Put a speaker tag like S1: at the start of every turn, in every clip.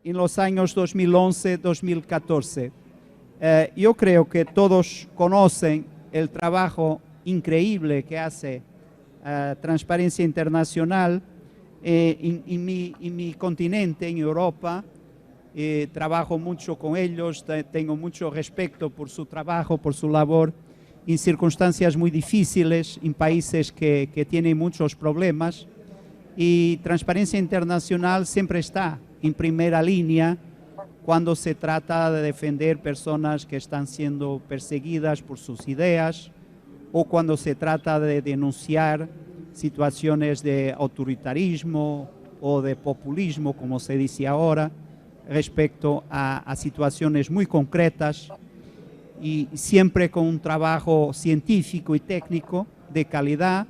S1: en los años 2011-2014. Yo creo que todos conocen el trabajo increíble que hace Transparencia Internacional en mi continente, en Europa. Trabajo mucho con ellos, tengo mucho respeto por su trabajo, por su labor, en circunstancias muy difíciles, en países que tienen muchos problemas. Y Transparencia Internacional siempre está en primera línea cuando se trata de defender personas que están siendo perseguidas por sus ideas o cuando se trata de denunciar situaciones de autoritarismo o de populismo, como se dice ahora, respecto a situaciones muy concretas y siempre con un trabajo científico y técnico de calidad,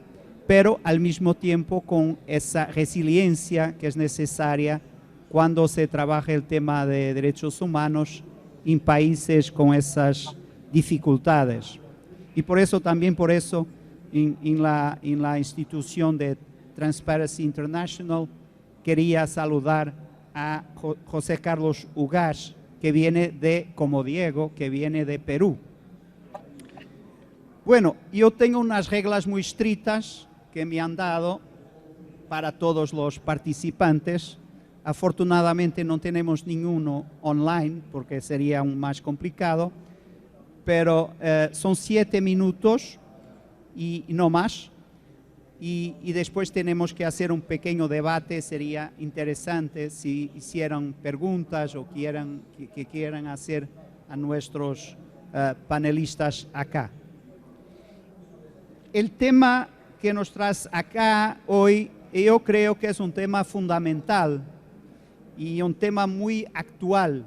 S1: pero al mismo tiempo con esa resiliencia que es necesaria cuando se trabaja el tema de derechos humanos en países con esas dificultades. Y por eso, también por eso, en la institución de Transparency International, quería saludar a José Carlos Ugás, que viene como Diego, que viene de Perú. Bueno, yo tengo unas reglas muy estrictas que me han dado para todos los participantes. Afortunadamente no tenemos ninguno online porque sería aún más complicado, pero son 7 minutos y no más. Y después tenemos que hacer un pequeño debate. Sería interesante si hicieran preguntas o que quieran hacer a nuestros panelistas acá. El tema que nos traes acá hoy, yo creo que es un tema fundamental y un tema muy actual.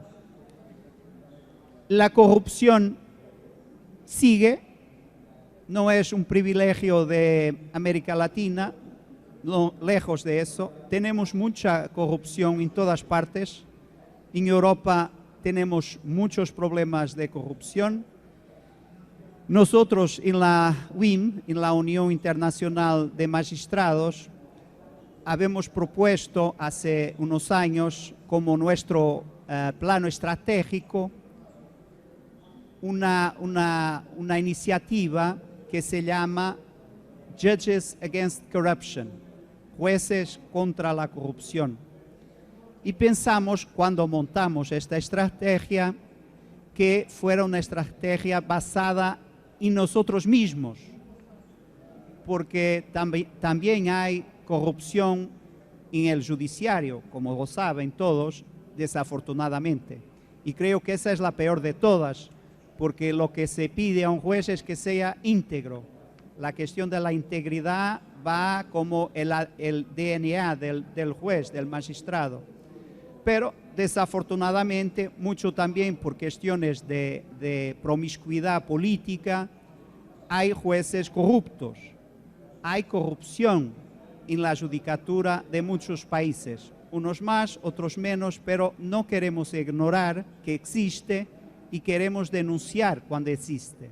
S1: La corrupción sigue, no es un privilegio de América Latina, no, lejos de eso. Tenemos mucha corrupción en todas partes. En Europa tenemos muchos problemas de corrupción. Nosotros en la UIM, en la Unión Internacional de Magistrados, habíamos propuesto hace unos años como nuestro plano estratégico una iniciativa que se llama Judges Against Corruption, jueces contra la corrupción. Y pensamos, cuando montamos esta estrategia, que fuera una estrategia basada en nosotros mismos, porque también hay corrupción en el judiciario, como lo saben todos, desafortunadamente. Y creo que esa es la peor de todas, porque lo que se pide a un juez es que sea íntegro. La cuestión de la integridad va como el DNA del juez, del magistrado. Pero desafortunadamente, mucho también por cuestiones de promiscuidad política, hay jueces corruptos, hay corrupción en la judicatura de muchos países, unos más, otros menos, pero no queremos ignorar que existe y queremos denunciar cuando existe.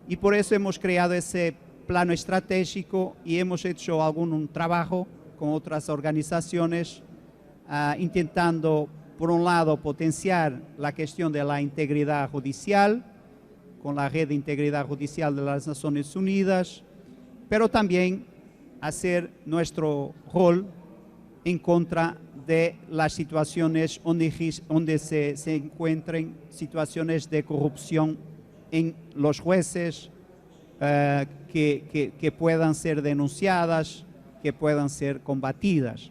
S1: Y por eso hemos creado ese plano estratégico y hemos hecho algún trabajo con otras organizaciones intentando, por un lado, potenciar la cuestión de la integridad judicial, con la Red de Integridad Judicial de las Naciones Unidas, pero también hacer nuestro rol en contra de las situaciones donde se encuentren situaciones de corrupción en los jueces, que puedan ser denunciadas, que puedan ser combatidas.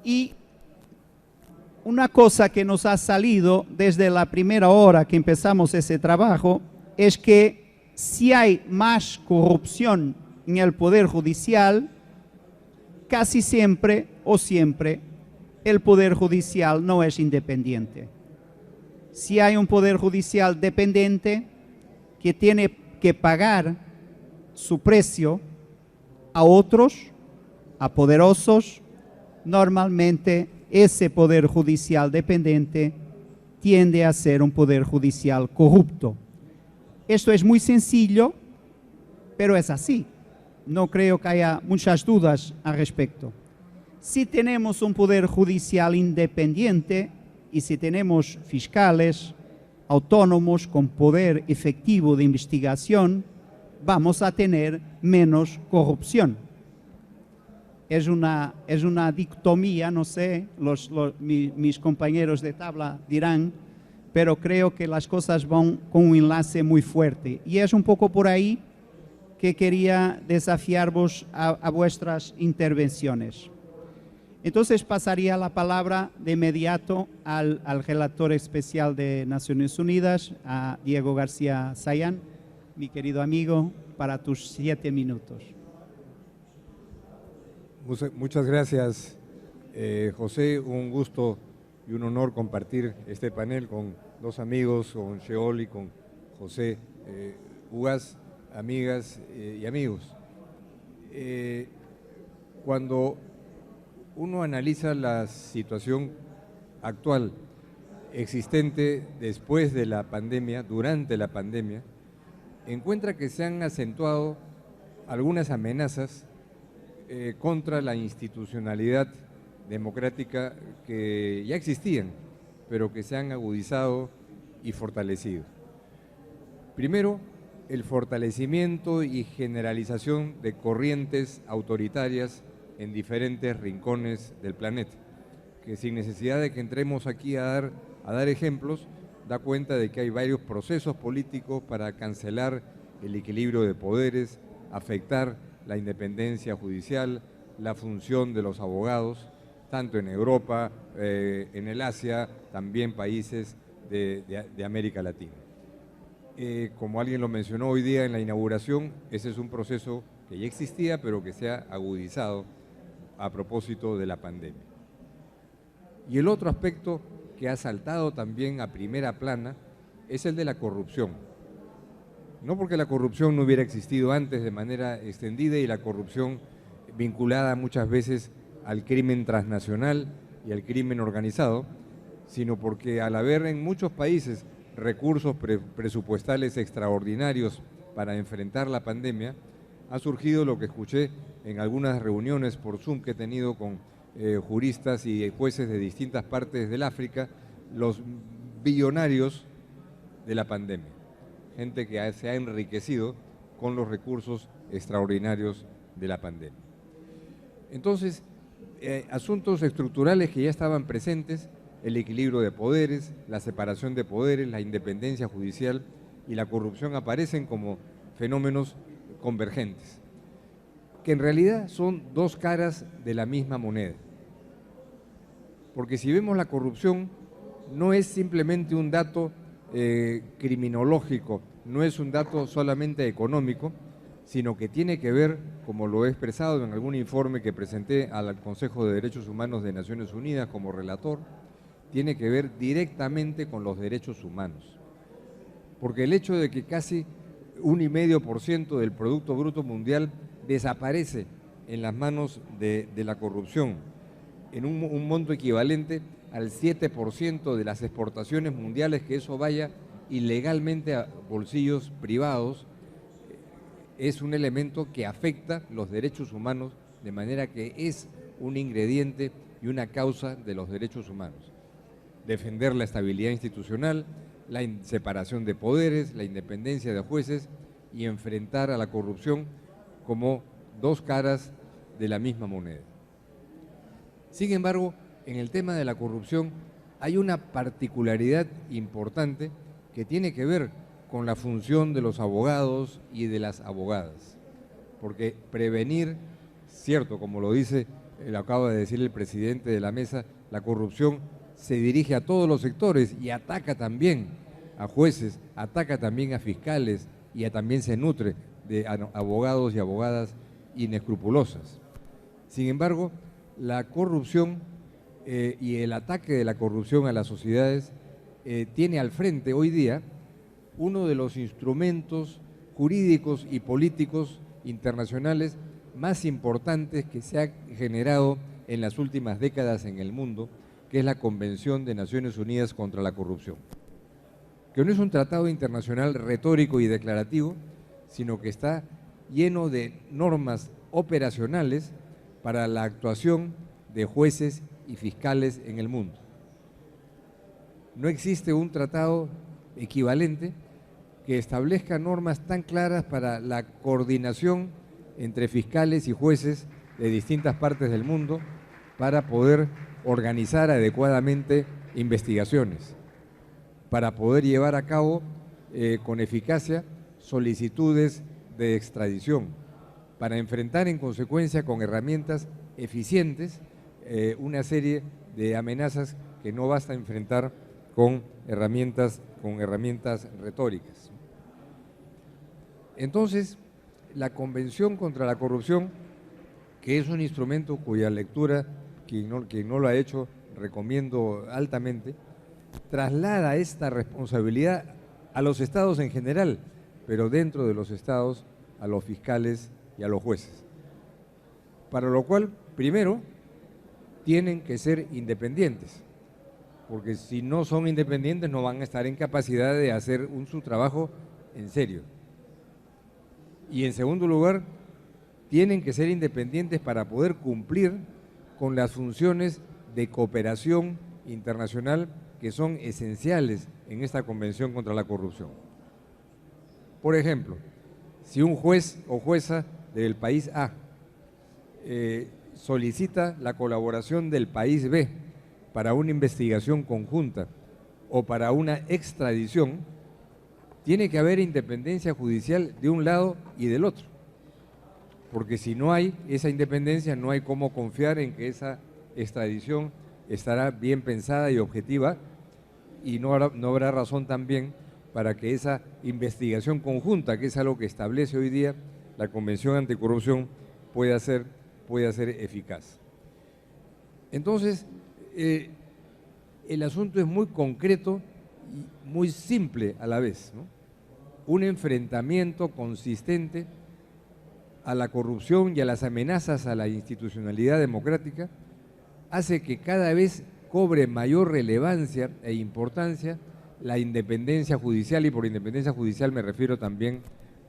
S1: Y una cosa que nos ha salido desde la primera hora que empezamos ese trabajo es que si hay más corrupción en el Poder Judicial, casi siempre o siempre el Poder Judicial no es independiente. Si hay un Poder Judicial dependiente que tiene que pagar su precio a otros, a poderosos, normalmente ese Poder Judicial dependiente tiende a ser un Poder Judicial corrupto. Esto es muy sencillo, pero es así. No creo que haya muchas dudas al respecto. Si tenemos un poder judicial independiente y si tenemos fiscales autónomos con poder efectivo de investigación, vamos a tener menos corrupción. Es una dicotomía, no sé, mis compañeros de tabla dirán, pero creo que las cosas van con un enlace muy fuerte. Y es un poco por ahí que quería desafiaros a vuestras intervenciones. Entonces pasaría la palabra de inmediato al relator especial de Naciones Unidas, a Diego García Sayán, mi querido amigo, para tus 7 minutos.
S2: Muchas gracias, José. Un gusto y un honor compartir este panel con dos amigos, con Sheol y con José Ugaz, amigas y amigos. Cuando uno analiza la situación actual existente después de la pandemia, durante la pandemia, encuentra que se han acentuado algunas amenazas contra la institucionalidad democrática que ya existían, pero que se han agudizado y fortalecido. Primero, el fortalecimiento y generalización de corrientes autoritarias en diferentes rincones del planeta, que sin necesidad de que entremos aquí a dar ejemplos, da cuenta de que hay varios procesos políticos para cancelar el equilibrio de poderes, afectar la independencia judicial, la función de los abogados, tanto en Europa, en el Asia, también países de América Latina. Como alguien lo mencionó hoy día en la inauguración, ese es un proceso que ya existía, pero que se ha agudizado a propósito de la pandemia. Y el otro aspecto que ha saltado también a primera plana es el de la corrupción. No porque la corrupción no hubiera existido antes de manera extendida y la corrupción vinculada muchas veces al crimen transnacional y al crimen organizado, sino porque al haber en muchos países recursos presupuestales extraordinarios para enfrentar la pandemia, ha surgido lo que escuché en algunas reuniones por Zoom que he tenido con juristas y jueces de distintas partes del África, los billonarios de la pandemia, gente que se ha enriquecido con los recursos extraordinarios de la pandemia. Entonces, asuntos estructurales que ya estaban presentes, el equilibrio de poderes, la separación de poderes, la independencia judicial y la corrupción aparecen como fenómenos convergentes, que en realidad son dos caras de la misma moneda. Porque si vemos la corrupción, no es simplemente un dato criminológico, no es un dato solamente económico, sino que tiene que ver, como lo he expresado en algún informe que presenté al Consejo de Derechos Humanos de Naciones Unidas como relator, tiene que ver directamente con los derechos humanos. Porque el hecho de que casi 1,5% del Producto Bruto Mundial desaparece en las manos de la corrupción, en un monto equivalente al 7% de las exportaciones mundiales, que eso vaya ilegalmente a bolsillos privados, es un elemento que afecta los derechos humanos, de manera que es un ingrediente y una causa de los derechos humanos. Defender la estabilidad institucional, la separación de poderes, la independencia de jueces y enfrentar a la corrupción como dos caras de la misma moneda. Sin embargo, en el tema de la corrupción hay una particularidad importante que tiene que ver con la función de los abogados y de las abogadas. Porque prevenir, cierto, como lo acaba de decir el presidente de la mesa, la corrupción se dirige a todos los sectores y ataca también a jueces, ataca también a fiscales y también se nutre de abogados y abogadas inescrupulosas. Sin embargo, la corrupción y el ataque de la corrupción a las sociedades tiene al frente hoy día uno de los instrumentos jurídicos y políticos internacionales más importantes que se ha generado en las últimas décadas en el mundo, que es la Convención de Naciones Unidas contra la Corrupción, que no es un tratado internacional retórico y declarativo, sino que está lleno de normas operacionales para la actuación de jueces y fiscales en el mundo. No existe un tratado equivalente que establezca normas tan claras para la coordinación entre fiscales y jueces de distintas partes del mundo para poder organizar adecuadamente investigaciones, para poder llevar a cabo con eficacia solicitudes de extradición, para enfrentar en consecuencia con herramientas eficientes una serie de amenazas que no basta enfrentar con herramientas retóricas. Entonces, la Convención contra la Corrupción, que es un instrumento cuya lectura, quien no lo ha hecho, recomiendo altamente, traslada esta responsabilidad a los estados en general, pero dentro de los estados a los fiscales y a los jueces. Para lo cual, primero, tienen que ser independientes, porque si no son independientes no van a estar en capacidad de hacer su trabajo en serio. Y en segundo lugar, tienen que ser independientes para poder cumplir con las funciones de cooperación internacional que son esenciales en esta Convención contra la Corrupción. Por ejemplo, si un juez o jueza del país A solicita la colaboración del país B para una investigación conjunta o para una extradición, tiene que haber independencia judicial de un lado y del otro, porque si no hay esa independencia, no hay cómo confiar en que esa extradición estará bien pensada y objetiva, y no habrá razón también para que esa investigación conjunta, que es algo que establece hoy día la Convención Anticorrupción, pueda ser eficaz. Entonces, el asunto es muy concreto y muy simple a la vez, ¿no? Un enfrentamiento consistente a la corrupción y a las amenazas a la institucionalidad democrática hace que cada vez cobre mayor relevancia e importancia la independencia judicial, y por independencia judicial me refiero también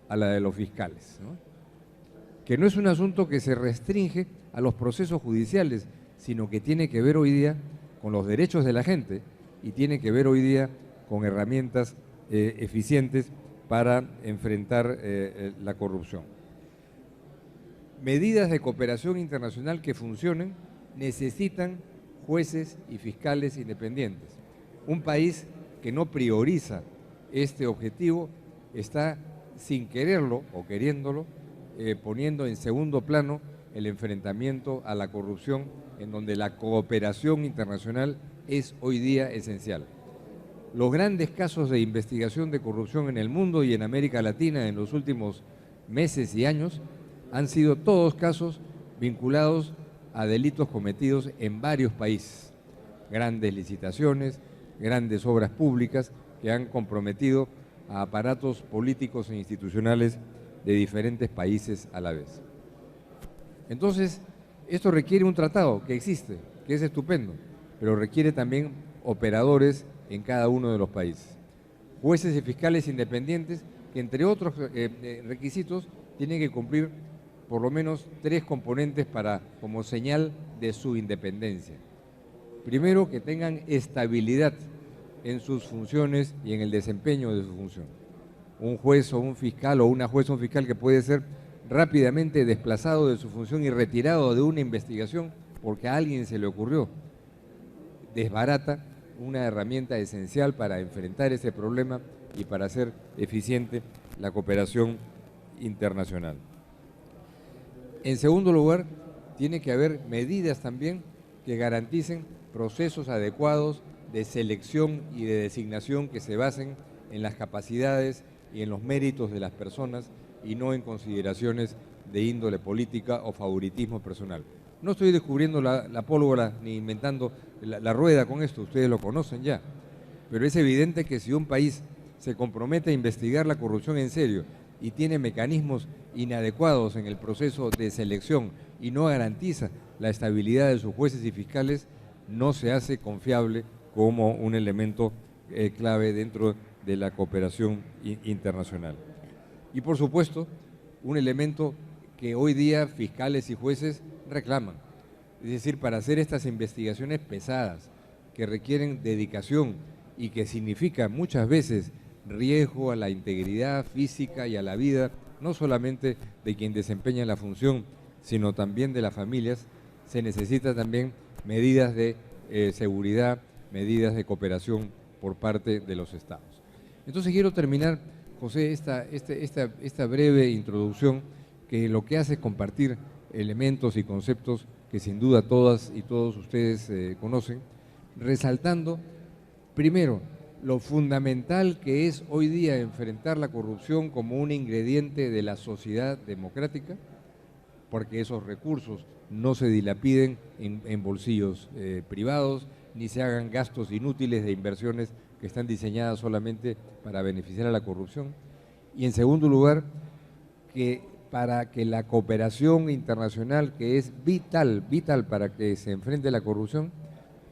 S2: a la de los fiscales, ¿no? Que no es un asunto que se restringe a los procesos judiciales, sino que tiene que ver hoy día con los derechos de la gente y tiene que ver hoy día con herramientas eficientes para enfrentar la corrupción. Medidas de cooperación internacional que funcionen necesitan jueces y fiscales independientes. Un país que no prioriza este objetivo está, sin quererlo o queriéndolo, poniendo en segundo plano el enfrentamiento a la corrupción, en donde la cooperación internacional es hoy día esencial. Los grandes casos de investigación de corrupción en el mundo y en América Latina en los últimos meses y años han sido todos casos vinculados a delitos cometidos en varios países. Grandes licitaciones, grandes obras públicas que han comprometido a aparatos políticos e institucionales de diferentes países a la vez. Entonces, esto requiere un tratado que existe, que es estupendo, pero requiere también operadores en cada uno de los países. Jueces y fiscales independientes que, entre otros requisitos, tienen que cumplir por lo menos 3 componentes como señal de su independencia. Primero, que tengan estabilidad en sus funciones y en el desempeño de su función. Un juez o un fiscal o una jueza o un fiscal que puede ser rápidamente desplazado de su función y retirado de una investigación porque a alguien se le ocurrió, desbarata una herramienta esencial para enfrentar ese problema y para hacer eficiente la cooperación internacional. En segundo lugar, tiene que haber medidas también que garanticen procesos adecuados de selección y de designación que se basen en las capacidades y en los méritos de las personas y no en consideraciones de índole política o favoritismo personal. No estoy descubriendo la pólvora ni inventando la rueda con esto, ustedes lo conocen ya, pero es evidente que si un país se compromete a investigar la corrupción en serio y tiene mecanismos inadecuados en el proceso de selección y no garantiza la estabilidad de sus jueces y fiscales, no se hace confiable como un elemento clave dentro de la cooperación internacional. Y por supuesto, un elemento que hoy día fiscales y jueces reclaman, Es decir, para hacer estas investigaciones pesadas, que requieren dedicación y que significa muchas veces riesgo a la integridad física y a la vida, no solamente de quien desempeña la función, sino también de las familias, se necesita también medidas de seguridad, medidas de cooperación por parte de los Estados. Entonces quiero terminar, José, esta breve introducción, que lo que hace es compartir elementos y conceptos que sin duda todas y todos ustedes conocen, resaltando primero lo fundamental que es hoy día enfrentar la corrupción como un ingrediente de la sociedad democrática, porque esos recursos no se dilapiden en bolsillos privados, ni se hagan gastos inútiles de inversiones que están diseñadas solamente para beneficiar a la corrupción. Y en segundo lugar, que para que la cooperación internacional, que es vital para que se enfrente la corrupción,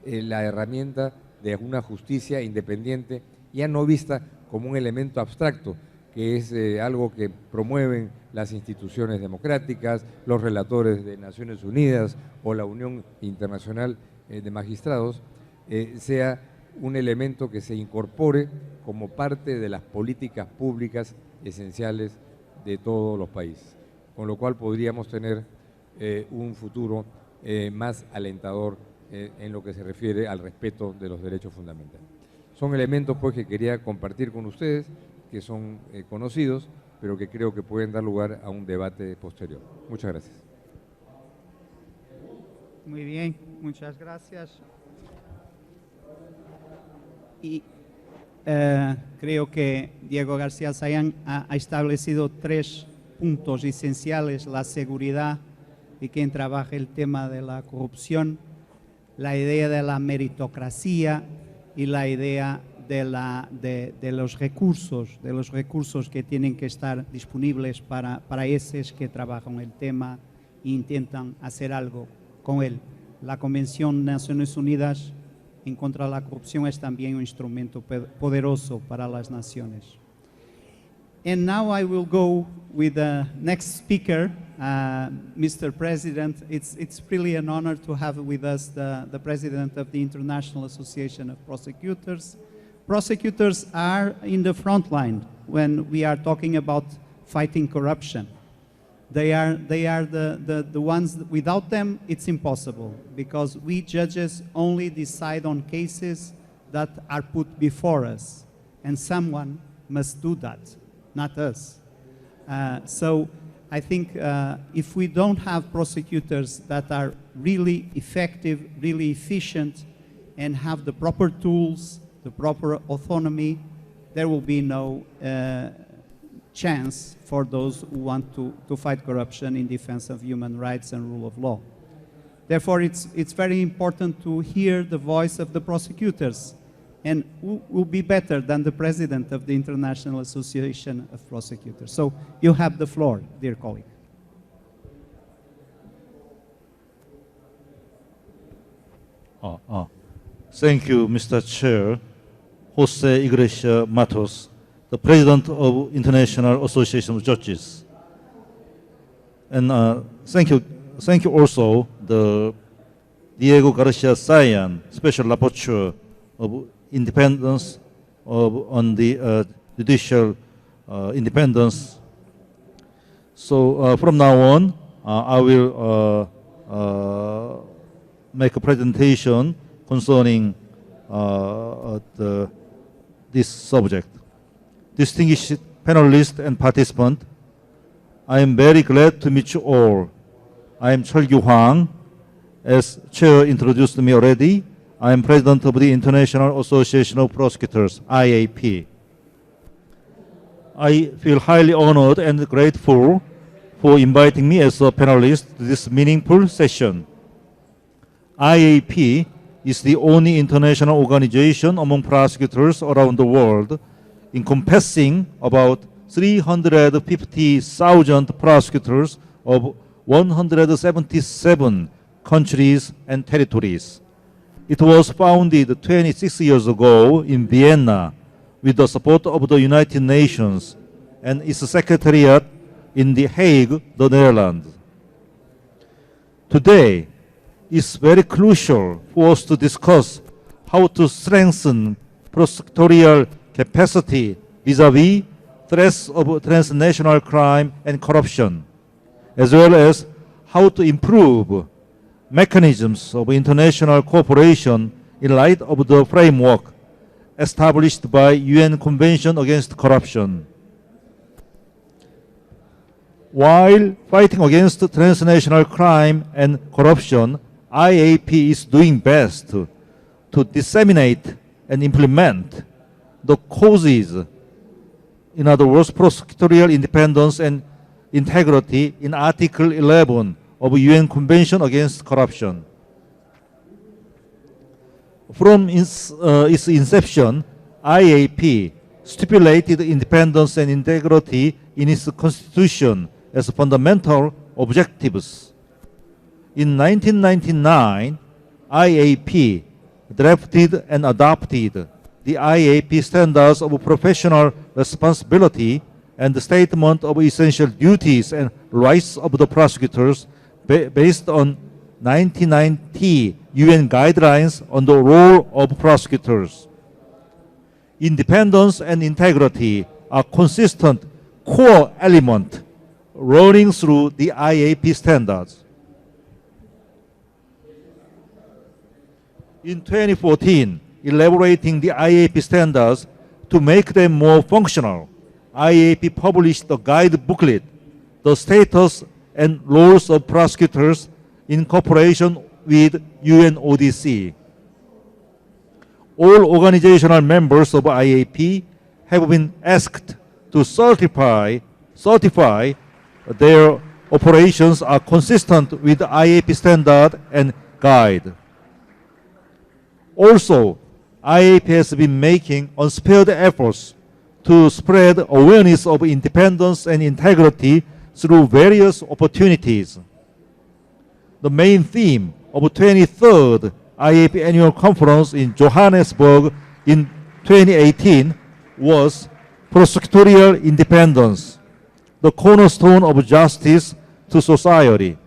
S2: la herramienta de una justicia independiente, ya no vista como un elemento abstracto, que es algo que promueven las instituciones democráticas, los relatores de Naciones Unidas o la Unión Internacional de Magistrados, sea un elemento que se incorpore como parte de las políticas públicas esenciales de todos los países, con lo cual podríamos tener un futuro más alentador en lo que se refiere al respeto de los derechos fundamentales. Son elementos pues que quería compartir con ustedes, que son conocidos, pero que creo que pueden dar lugar a un debate posterior. Muchas gracias.
S1: Muy bien, muchas gracias. Y creo que Diego García Sayán ha establecido 3 puntos esenciales: la seguridad de quien trabaja el tema de la corrupción, la idea de la meritocracia y la idea de los recursos que tienen que estar disponibles para esos que trabajan el tema e intentan hacer algo con él. La Convención de Naciones Unidas en contra de la corrupción es también un instrumento poderoso para las naciones. And now I will go with the next speaker, Mr. President. It's really an honor to have with us the President of the International Association of Prosecutors. Prosecutors are in the front line when we are talking about fighting corruption. They are the ones, without them it's impossible, because we judges only decide on cases that are put before us, and someone must do that, not us. So I think if we don't have prosecutors that are really effective, really efficient, and have the proper tools, the proper autonomy, there will be no chance for those who want to fight corruption in defense of human rights and rule of law. Therefore, it's very important to hear the voice of the prosecutors. And who will be better than the President of the International Association of Prosecutors? So you have the floor, dear colleague.
S3: Thank you, Mr. Chair. Jose Iglesia Matos, the President of International Association of Judges. And thank you also the Diego Garcia Sayan, Special Rapporteur of independence on the judicial independence. So from now on, I will make a presentation concerning this subject. Distinguished panelists and participants, I am very glad to meet you all. I am Cheol-Gyu Hwang. As Chair introduced me already, I am President of the International Association of Prosecutors, IAP. I feel highly honored and grateful for inviting me as a panelist to this meaningful session. IAP is the only international organization among prosecutors around the world, encompassing about 350,000 prosecutors of 177 countries and territories. It was founded 26 years ago in Vienna with the support of the United Nations and its secretariat in The Hague, the Netherlands. Today, it's very crucial for us to discuss how to strengthen prosecutorial capacity vis-à-vis threats of transnational crime and corruption, as well as how to improve mechanisms of international cooperation in light of the framework established by UN Convention Against Corruption. While fighting against transnational crime and corruption, IAP is doing best to disseminate and implement the causes, in other words, prosecutorial independence and integrity in Article 11 of UN Convention Against Corruption. From its inception, IAP stipulated independence and integrity in its constitution as fundamental objectives. In 1999, IAP drafted and adopted the IAP Standards of Professional Responsibility and the Statement of Essential Duties and Rights of the Prosecutors based on 1990 UN Guidelines on the Role of Prosecutors. Independence and integrity are consistent core elements running through the IAP standards. In 2014, elaborating the IAP standards to make them more functional, IAP published a guide booklet, The Status and Roles of Prosecutors, in cooperation with UNODC. All organizational members of IAP have been asked to certify their operations are consistent with the IAP standard and guide. Also, IAP has been making unspared efforts to spread awareness of independence and integrity through various opportunities. The main theme of the 23rd IAP Annual Conference in Johannesburg in 2018 was prosecutorial independence, the cornerstone of justice to society.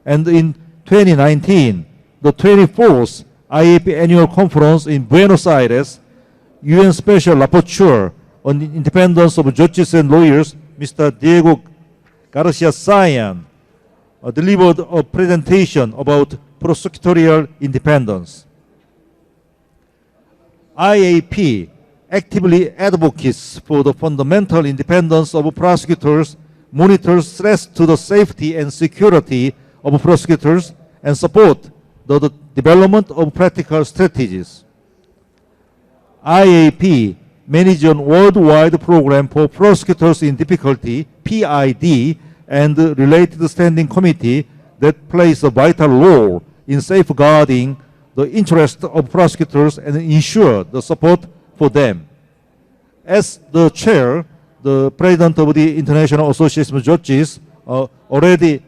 S3: And in 2019, the 24th IAP Annual Conference in Buenos Aires, UN Special Rapporteur on the Independence of Judges and Lawyers, Mr. Diego Garcia-Sayan, delivered a presentation about prosecutorial independence. IAP actively advocates for the fundamental independence of prosecutors, monitors threats to the safety and security of prosecutors, and support the development of practical strategies. IAP manages a worldwide program for prosecutors in difficulty, PID, and related standing committee that plays a vital role in safeguarding the interests of prosecutors and ensure the support for them. As the chair, the president of the International Association of Judges already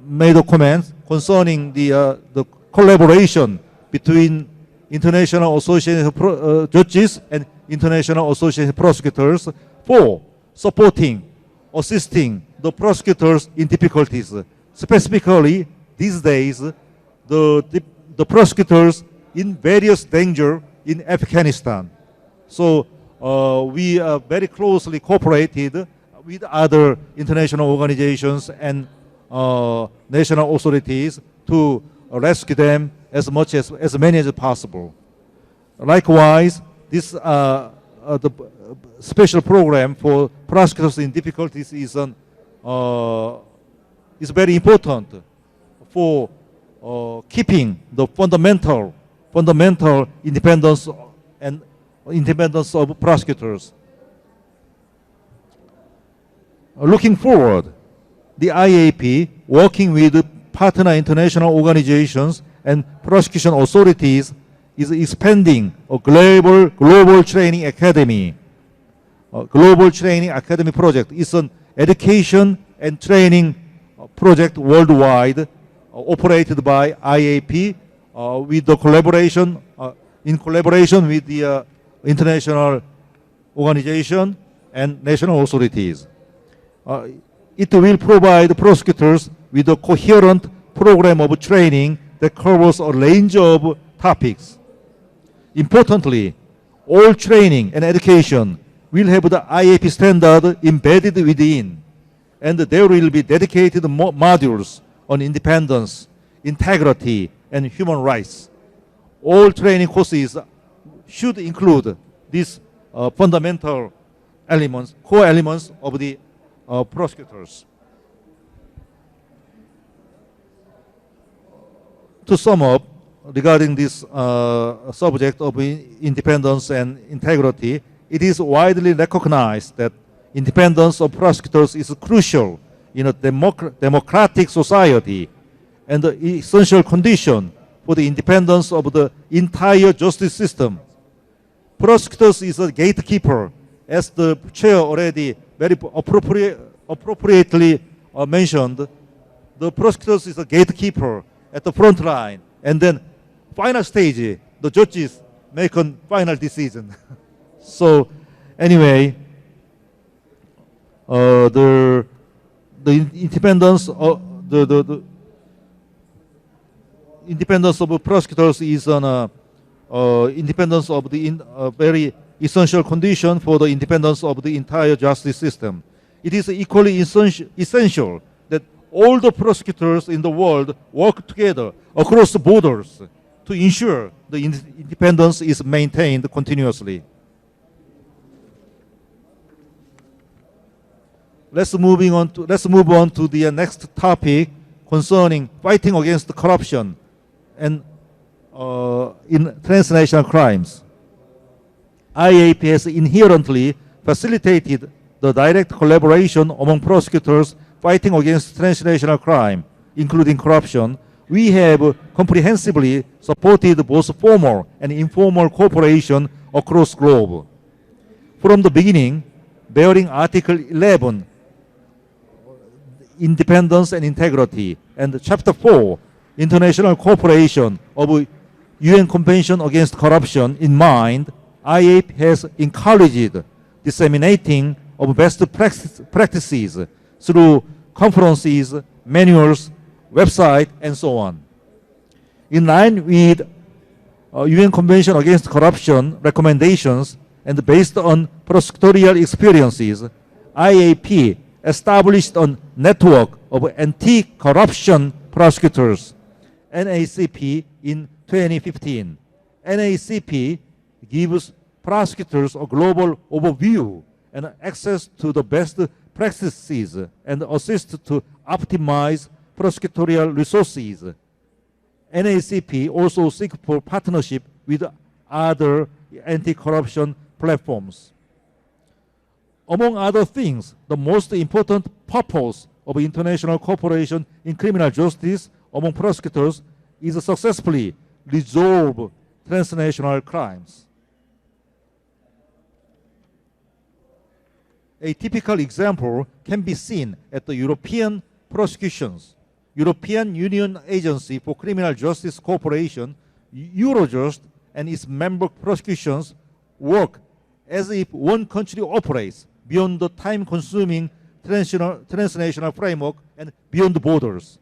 S3: made a comment concerning the collaboration between International Association of Judges and International Association of Prosecutors for supporting, assisting the prosecutors in difficulties. Specifically, these days, the prosecutors in various danger in Afghanistan. So we are very closely cooperated with other international organizations and national authorities to rescue them as many as possible. Likewise, this the special program for prosecutors in difficulties is very important for keeping the fundamental independence and independence of prosecutors. Looking forward, the IAP, working with partner international organizations and prosecution authorities, is expanding a global training academy. Global Training Academy project is an education and training project worldwide operated by IAP with the collaboration in collaboration with the international organization and national authorities. It will provide prosecutors with a coherent program of training that covers a range of topics. Importantly, all training and education will have the IAP standard embedded within, and there will be dedicated modules on independence, integrity, and human rights. All training courses should include these fundamental elements, core elements of the prosecutors. To sum up, regarding this subject of independence and integrity, it is widely recognized that independence of prosecutors is crucial in a democratic society and the essential condition for the independence of the entire justice system. Prosecutors is a gatekeeper, as the chair already very appropriately mentioned. The prosecutors is a gatekeeper at the front line, and then final stage, the judges make a final decision. So anyway, the independence of the independence of prosecutors is an independence of the very essential condition for the independence of the entire justice system. It is equally essential that all the prosecutors in the world work together across the borders to ensure the independence is maintained continuously. Let's move on to the next topic concerning fighting against corruption and in transnational crimes. IAP has inherently facilitated the direct collaboration among prosecutors fighting against transnational crime, including corruption. We have comprehensively supported both formal and informal cooperation across the globe. From the beginning, bearing Article 11, independence and integrity, and Chapter 4, international cooperation of UN Convention Against Corruption in mind, IAP has encouraged disseminating of best practices through conferences, manuals, website, and so on. In line with UN Convention Against Corruption recommendations and based on prosecutorial experiences, IAP established a network of anti-corruption prosecutors, NACP, in 2015. NACP gives prosecutors a global overview and access to the best practices and assists to optimize prosecutorial resources. NACP also seeks for partnership with other anti-corruption platforms. Among other things, the most important purpose of international cooperation in criminal justice among prosecutors is to successfully resolve transnational crimes. A typical example can be seen at the European prosecutions. European Union Agency for Criminal Justice Cooperation, Eurojust, and its member prosecutions work as if one country operates beyond the time-consuming transnational framework and beyond borders.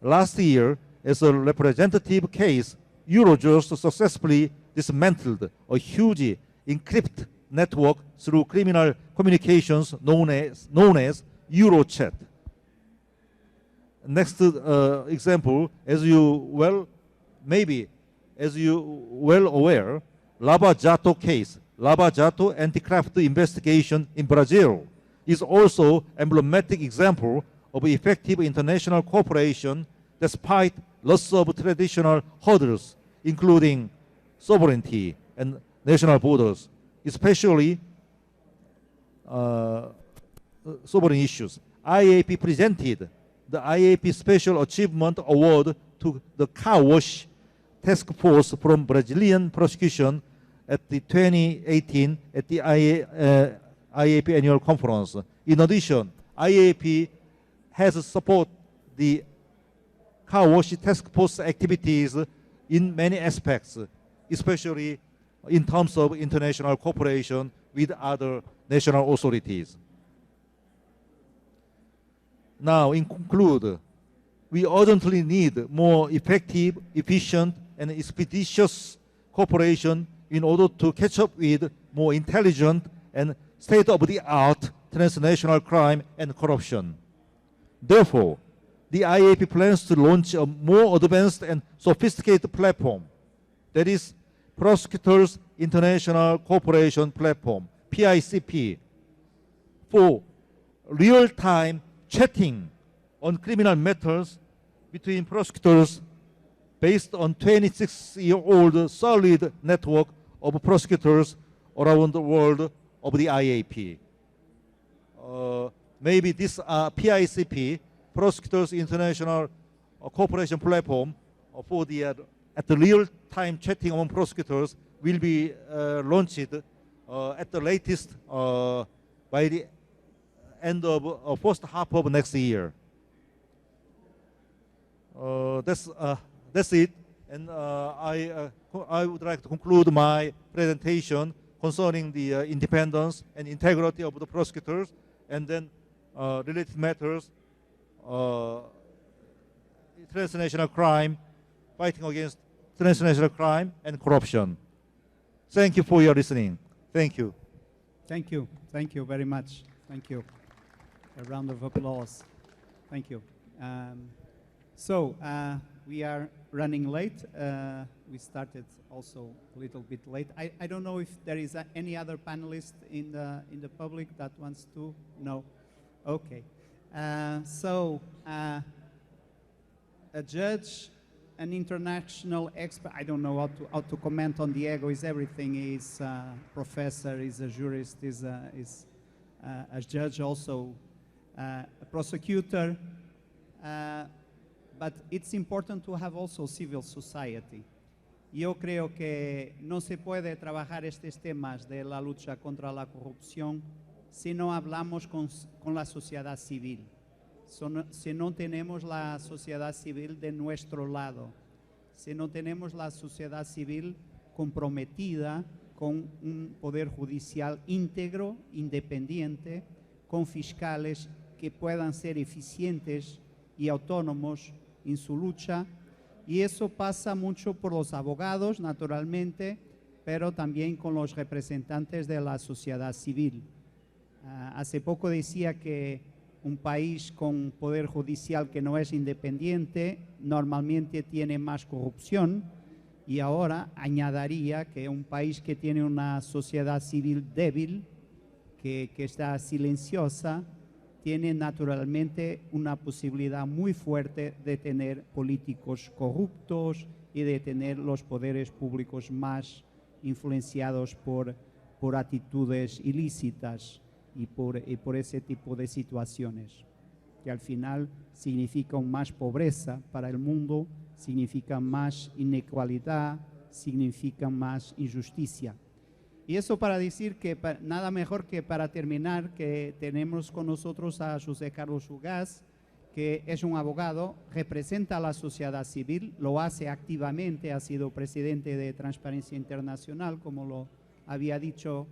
S3: Last year, as a representative case, Eurojust successfully dismantled a huge encrypted network through criminal communications known as Eurochat. Next example, as you well aware, Lava Jato case, Lava Jato anti-graft investigation in Brazil, is also emblematic example of effective international cooperation despite loss of traditional hurdles, including sovereignty and national borders, especially sovereign issues. IAP presented the IAP Special Achievement Award to the Car Wash Task Force from Brazilian prosecution at the 2018 at the IAP Annual Conference. In addition, IAP has supported the Car Wash Task Force activities in many aspects, especially in terms of international cooperation with other national authorities. Now, in conclude, we urgently need more effective, efficient, and expeditious cooperation in order to catch up with more intelligent and state-of-the-art transnational crime and corruption. Therefore, the IAP plans to launch a more advanced and sophisticated platform, that is, Prosecutors International Cooperation Platform, PICP, for real-time chatting on criminal matters between prosecutors based on 26-year-old solid network of prosecutors around the world of the IAP. Maybe this PICP, Prosecutors International Cooperation Platform, for the at the real-time chatting among prosecutors will be launched at the latest by the end of first half of next year. That's it, and I would like to conclude my presentation concerning the independence and integrity of the prosecutors, and then related matters, transnational crime, fighting against transnational crime and corruption. Thank you for your listening. Thank you.
S1: Thank you. Thank you very much. Thank you. A round of applause. Thank you. We are running late. We started also a little bit late. I don't know if there is any other panelist in the public that wants to. No. Okay. A judge, an international expert. I don't know how to comment on Diego. Is everything. He's a professor. He's a jurist. He's a judge also, a prosecutor. But it's important to have also civil society. Yo creo que no se puede trabajar estos temas de la lucha contra la corrupción si no hablamos con la sociedad civil, si no tenemos la sociedad civil de nuestro lado, si no tenemos la sociedad civil comprometida con un poder judicial íntegro, independiente, con fiscales que puedan ser eficientes y autónomos en su lucha, y eso pasa mucho por los abogados, naturalmente, pero también con los representantes de la sociedad civil. Hace poco decía que un país con poder judicial que no es independiente normalmente tiene más corrupción, y ahora añadiría que un país que tiene una sociedad civil débil, que está silenciosa, tiene naturalmente una posibilidad muy fuerte de tener políticos corruptos y de tener los poderes públicos más influenciados por actitudes ilícitas y por ese tipo de situaciones, que al final significan más pobreza para el mundo, significan más inequalidad, significan más injusticia. Y eso para decir que nada mejor que para terminar, que tenemos con nosotros a José Carlos Ugaz, que es un abogado, representa a la sociedad civil, lo hace activamente, ha sido presidente de Transparencia Internacional, como lo había dicho,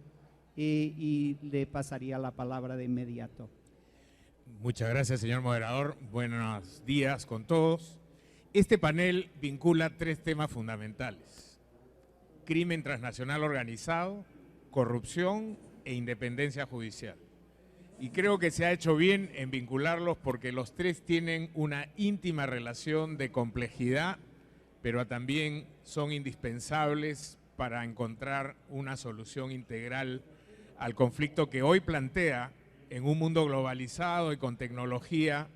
S1: y le pasaría la palabra de inmediato.
S4: Muchas gracias, señor moderador. Buenos días con todos. Este panel vincula tres temas fundamentales: crimen transnacional organizado, corrupción e independencia judicial. Y creo que se ha hecho bien en vincularlos porque los tres tienen una íntima relación de complejidad, pero también son indispensables para encontrar una solución integral al conflicto que hoy plantea, en un mundo globalizado y con tecnología,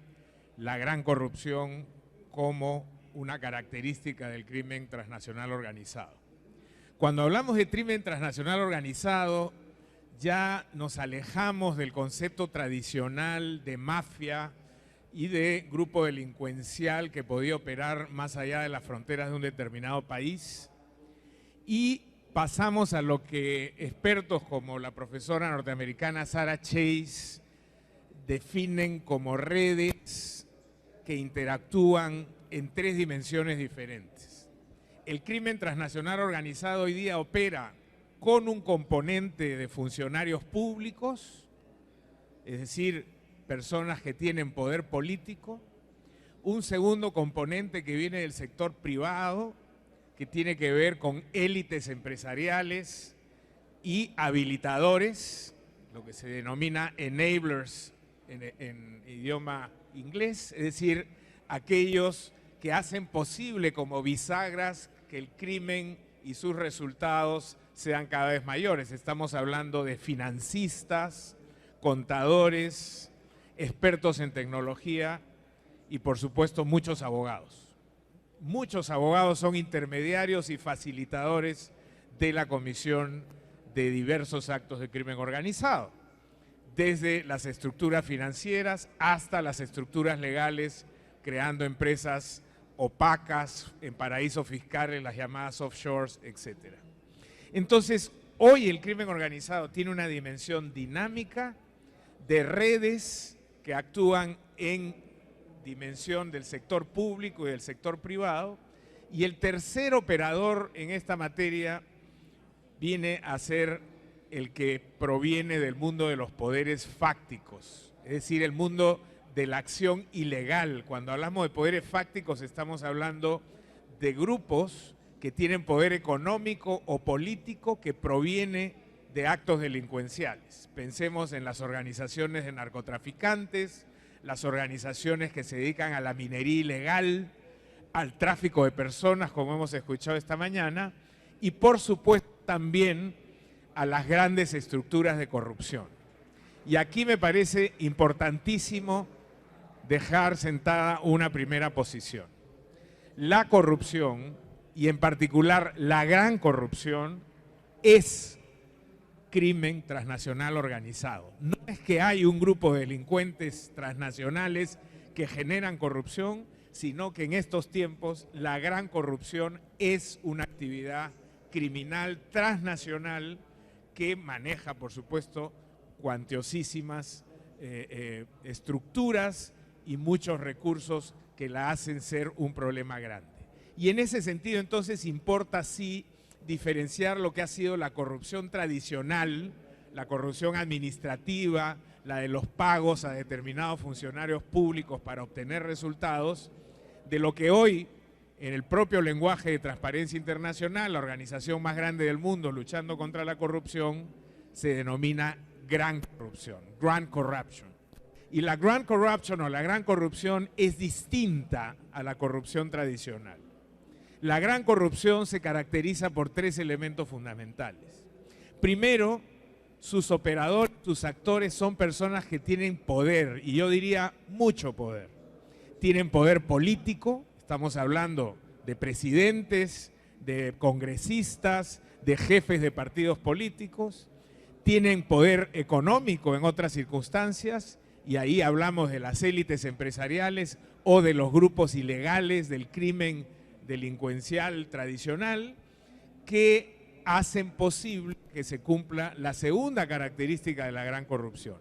S4: la gran corrupción como una característica del crimen transnacional organizado. Cuando hablamos de crimen transnacional organizado, ya nos alejamos del concepto tradicional de mafia y de grupo delincuencial que podía operar más allá de las fronteras de un determinado país, y pasamos a lo que expertos como la profesora norteamericana Sarah Chase definen como redes que interactúan en tres dimensiones diferentes. El crimen transnacional organizado hoy día opera con un componente de funcionarios públicos, es decir, personas que tienen poder político, un segundo componente que viene del sector privado, que tiene que ver con élites empresariales y habilitadores, lo que se denomina enablers en idioma inglés, es decir, aquellos que hacen posible como bisagras que el crimen y sus resultados sean cada vez mayores. Estamos hablando de financistas, contadores, expertos en tecnología y por supuesto muchos abogados. Muchos abogados son intermediarios y facilitadores de la comisión de diversos actos de crimen organizado, desde las estructuras financieras hasta las estructuras legales, creando empresas opacas en paraísos fiscales, las llamadas offshores, etc. Entonces, hoy el crimen organizado tiene una dimensión dinámica de redes que actúan en dimensión del sector público y del sector privado, y el tercer operador en esta materia viene a ser el que proviene del mundo de los poderes fácticos, es decir, el mundo de la acción ilegal. Cuando hablamos de poderes fácticos estamos hablando de grupos que tienen poder económico o político que proviene de actos delincuenciales. Pensemos en las organizaciones de narcotraficantes, las organizaciones que se dedican a la minería ilegal, al tráfico de personas, como hemos escuchado esta mañana, y por supuesto también a las grandes estructuras de corrupción. Y aquí me parece importantísimo dejar sentada una primera posición. La corrupción, y en particular la gran corrupción, es crimen transnacional organizado. No es que hay un grupo de delincuentes transnacionales que generan corrupción, sino que en estos tiempos la gran corrupción es una actividad criminal transnacional que maneja, por supuesto, cuantiosísimas estructuras y muchos recursos que la hacen ser un problema grande. Y en ese sentido, entonces, importa sí diferenciar lo que ha sido la corrupción tradicional, la corrupción administrativa, la de los pagos a determinados funcionarios públicos para obtener resultados, de lo que hoy, en el propio lenguaje de Transparencia Internacional, la organización más grande del mundo luchando contra la corrupción, se denomina gran corrupción, grand corruption. Y la grand corruption o la gran corrupción es distinta a la corrupción tradicional. La gran corrupción se caracteriza por tres elementos fundamentales. Primero, sus operadores, sus actores son personas que tienen poder, y yo diría mucho poder. Tienen poder político, estamos hablando de presidentes, de congresistas, de jefes de partidos políticos, tienen poder económico en otras circunstancias, y ahí hablamos de las élites empresariales o de los grupos ilegales del crimen delincuencial tradicional, que hacen posible que se cumpla la segunda característica de la gran corrupción.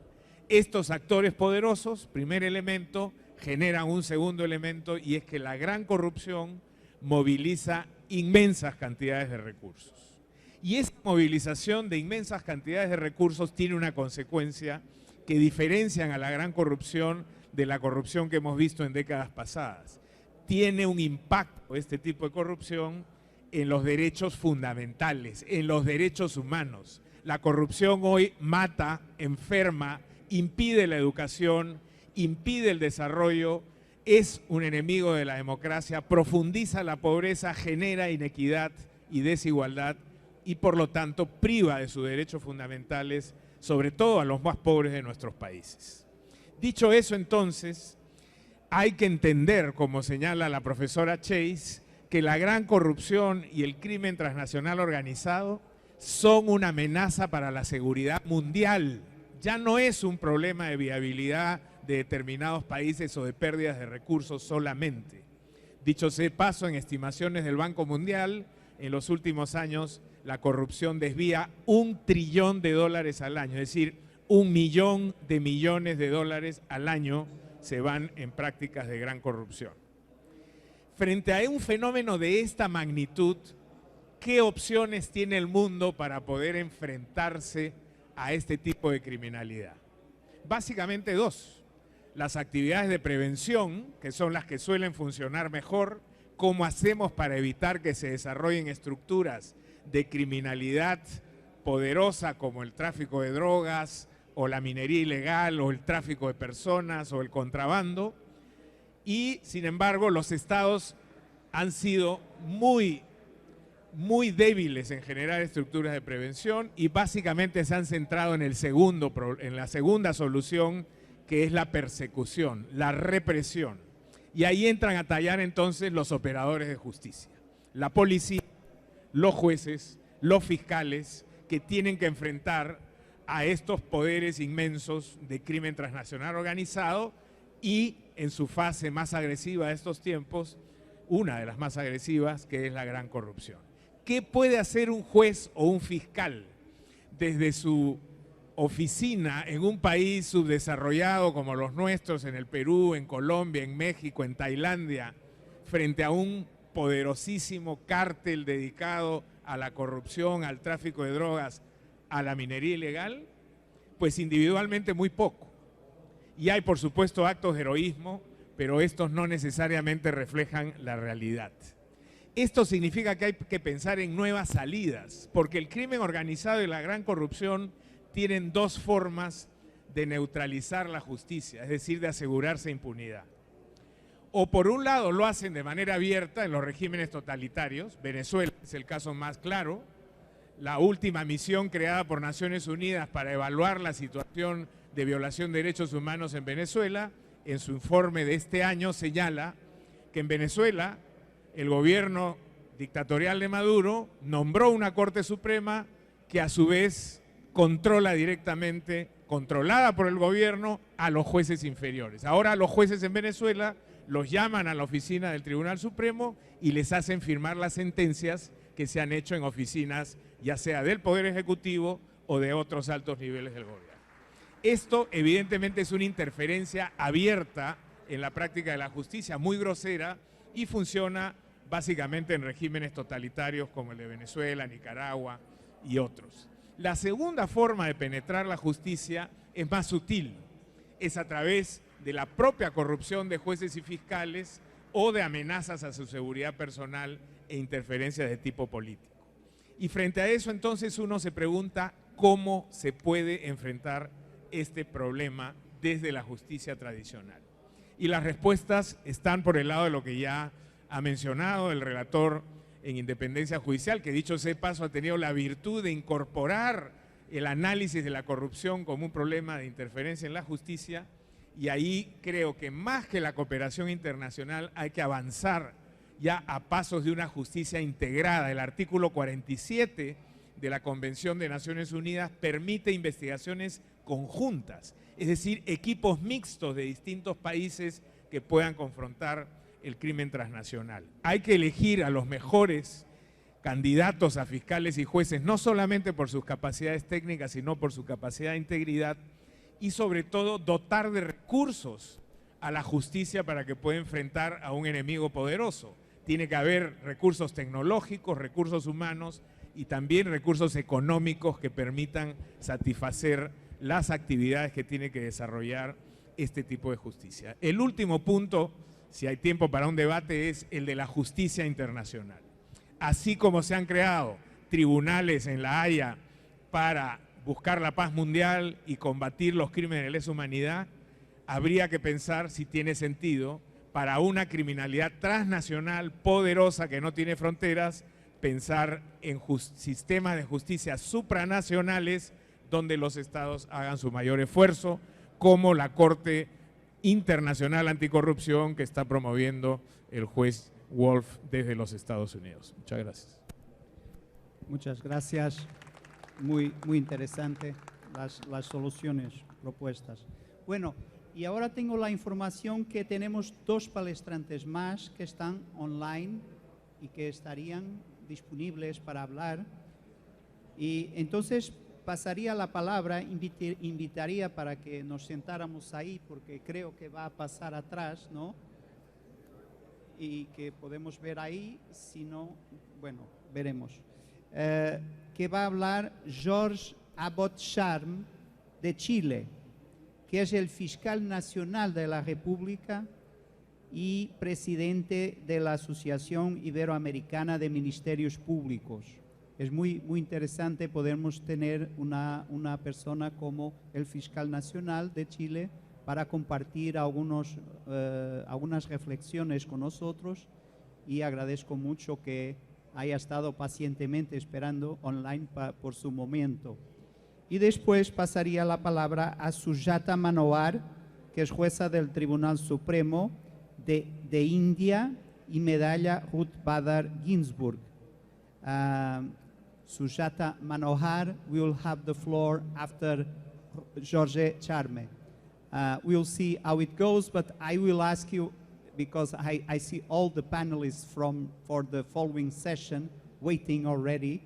S4: Estos actores poderosos, primer elemento, generan un segundo elemento, y es que la gran corrupción moviliza inmensas cantidades de recursos. Y esa movilización de inmensas cantidades de recursos tiene una consecuencia que diferencian a la gran corrupción de la corrupción que hemos visto en décadas pasadas. Tiene un impacto este tipo de corrupción en los derechos fundamentales, en los derechos humanos. La corrupción hoy mata, enferma, impide la educación, impide el desarrollo, es un enemigo de la democracia, profundiza la pobreza, genera inequidad y desigualdad y por lo tanto priva de sus derechos fundamentales, sobre todo a los más pobres de nuestros países. Dicho eso, entonces, hay que entender, como señala la profesora Chase, que la gran corrupción y el crimen transnacional organizado son una amenaza para la seguridad mundial. Ya no es un problema de viabilidad de determinados países o de pérdidas de recursos solamente. Dicho sea de paso, en estimaciones del Banco Mundial, en los últimos años la corrupción desvía $1 trillón al año, es decir, 1 millón de millones de dólares al año se van en prácticas de gran corrupción. Frente a un fenómeno de esta magnitud, ¿qué opciones tiene el mundo para poder enfrentarse a este tipo de criminalidad? Básicamente dos. las actividades de prevención, que son las que suelen funcionar mejor, cómo hacemos para evitar que se desarrollen estructuras de criminalidad poderosa como el tráfico de drogas o la minería ilegal o el tráfico de personas o el contrabando. Y sin embargo los estados han sido muy débiles en generar estructuras de prevención y básicamente se han centrado en la segunda solución, que es la persecución, la represión. Y ahí entran a tallar entonces los operadores de justicia, la policía, los jueces, los fiscales, que tienen que enfrentar a estos poderes inmensos de crimen transnacional organizado y en su fase más agresiva de estos tiempos, una de las más agresivas, que es la gran corrupción. ¿Qué puede hacer un juez o un fiscal desde su oficina en un país subdesarrollado como los nuestros, en el Perú, en Colombia, en México, en Tailandia, frente a un poderosísimo cártel dedicado a la corrupción, al tráfico de drogas, a la minería ilegal? Pues individualmente muy poco. Y hay por supuesto actos de heroísmo, pero estos no necesariamente reflejan la realidad. Esto significa que hay que pensar en nuevas salidas, porque el crimen organizado y la gran corrupción tienen dos formas de neutralizar la justicia, es decir, de asegurarse impunidad. O por un lado lo hacen de manera abierta en los regímenes totalitarios, Venezuela es el caso más claro, la última misión creada por Naciones Unidas para evaluar la situación de violación de derechos humanos en Venezuela, en su informe de este año señala que en Venezuela el gobierno dictatorial de Maduro nombró una Corte Suprema que a su vez controla directamente, controlada por el gobierno, a los jueces inferiores. Ahora los jueces en Venezuela los llaman a la oficina del Tribunal Supremo y les hacen firmar las sentencias que se han hecho en oficinas, ya sea del Poder Ejecutivo o de otros altos niveles del gobierno. Esto evidentemente es una interferencia abierta en la práctica de la justicia, muy grosera, y funciona básicamente en regímenes totalitarios como el de Venezuela, Nicaragua y otros. La segunda forma de penetrar la justicia es más sutil, es a través de la propia corrupción de jueces y fiscales o de amenazas a su seguridad personal e interferencias de tipo político. Y frente a eso entonces uno se pregunta cómo se puede enfrentar este problema desde la justicia tradicional. Y las respuestas están por el lado de lo que ya ha mencionado el relator en Independencia Judicial, que dicho sea de paso ha tenido la virtud de incorporar el análisis de la corrupción como un problema de interferencia en la justicia, y ahí creo que más que la cooperación internacional hay que avanzar ya a pasos de una justicia integrada. El artículo 47 de la Convención de Naciones Unidas permite investigaciones conjuntas, es decir, equipos mixtos de distintos países que puedan confrontar el crimen transnacional. Hay que elegir a los mejores candidatos a fiscales y jueces, no solamente por sus capacidades técnicas, sino por su capacidad de integridad, y sobre todo dotar de recursos a la justicia para que pueda enfrentar a un enemigo poderoso. Tiene que haber recursos tecnológicos, recursos humanos y también recursos económicos que permitan satisfacer las actividades que tiene que desarrollar este tipo de justicia. El último punto, si hay tiempo para un debate, es el de la justicia internacional. Así como se han creado tribunales en La Haya para buscar la paz mundial y combatir los crímenes de lesa humanidad, habría que pensar si tiene sentido para una criminalidad transnacional poderosa que no tiene fronteras, pensar en sistemas de justicia supranacionales donde los estados hagan su mayor esfuerzo, como la Corte Internacional Anticorrupción que está promoviendo el juez Wolf desde los Estados Unidos. Muchas gracias.
S1: Muchas gracias. Muy interesante las soluciones propuestas. Bueno, y ahora tengo la información que tenemos 2 palestrantes más que están online y que estarían disponibles para hablar. Y entonces pasaría la palabra, invitaría para que nos sentáramos ahí, porque creo que va a pasar atrás, ¿no? Y que podemos ver ahí, si no, bueno, veremos. Que va a hablar George Abbott Sharm de Chile. que es el fiscal nacional de la República y presidente de la Asociación Iberoamericana de Ministerios Públicos. Es muy interesante podermos tener una persona como el fiscal nacional de Chile para compartir algunas reflexiones con nosotros, y agradezco mucho que haya estado pacientemente esperando online por su momento. Y después pasaría la palabra a Sujata Manohar, que es jueza del Tribunal Supremo de India y medalla Ruth Bader Ginsburg. Sujata Manohar will have the floor after Jorge Charme. We'll see how it goes, but I will ask you, because I see all the panelists for the following session waiting already.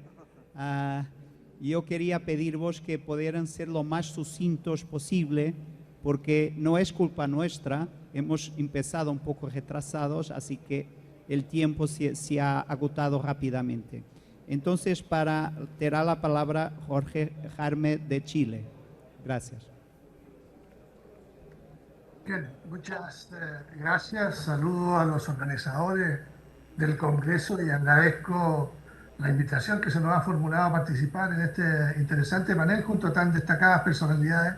S1: Yo quería pediros que pudieran ser lo más sucintos posible, porque no es culpa nuestra, hemos empezado un poco retrasados, así que el tiempo se ha agotado rápidamente. Entonces, terá la palabra Jorge Charme de Chile. Gracias.
S5: Bien, muchas gracias. Saludo a los organizadores del Congreso y agradezco la invitación que se nos ha formulado a participar en este interesante panel junto a tan destacadas personalidades,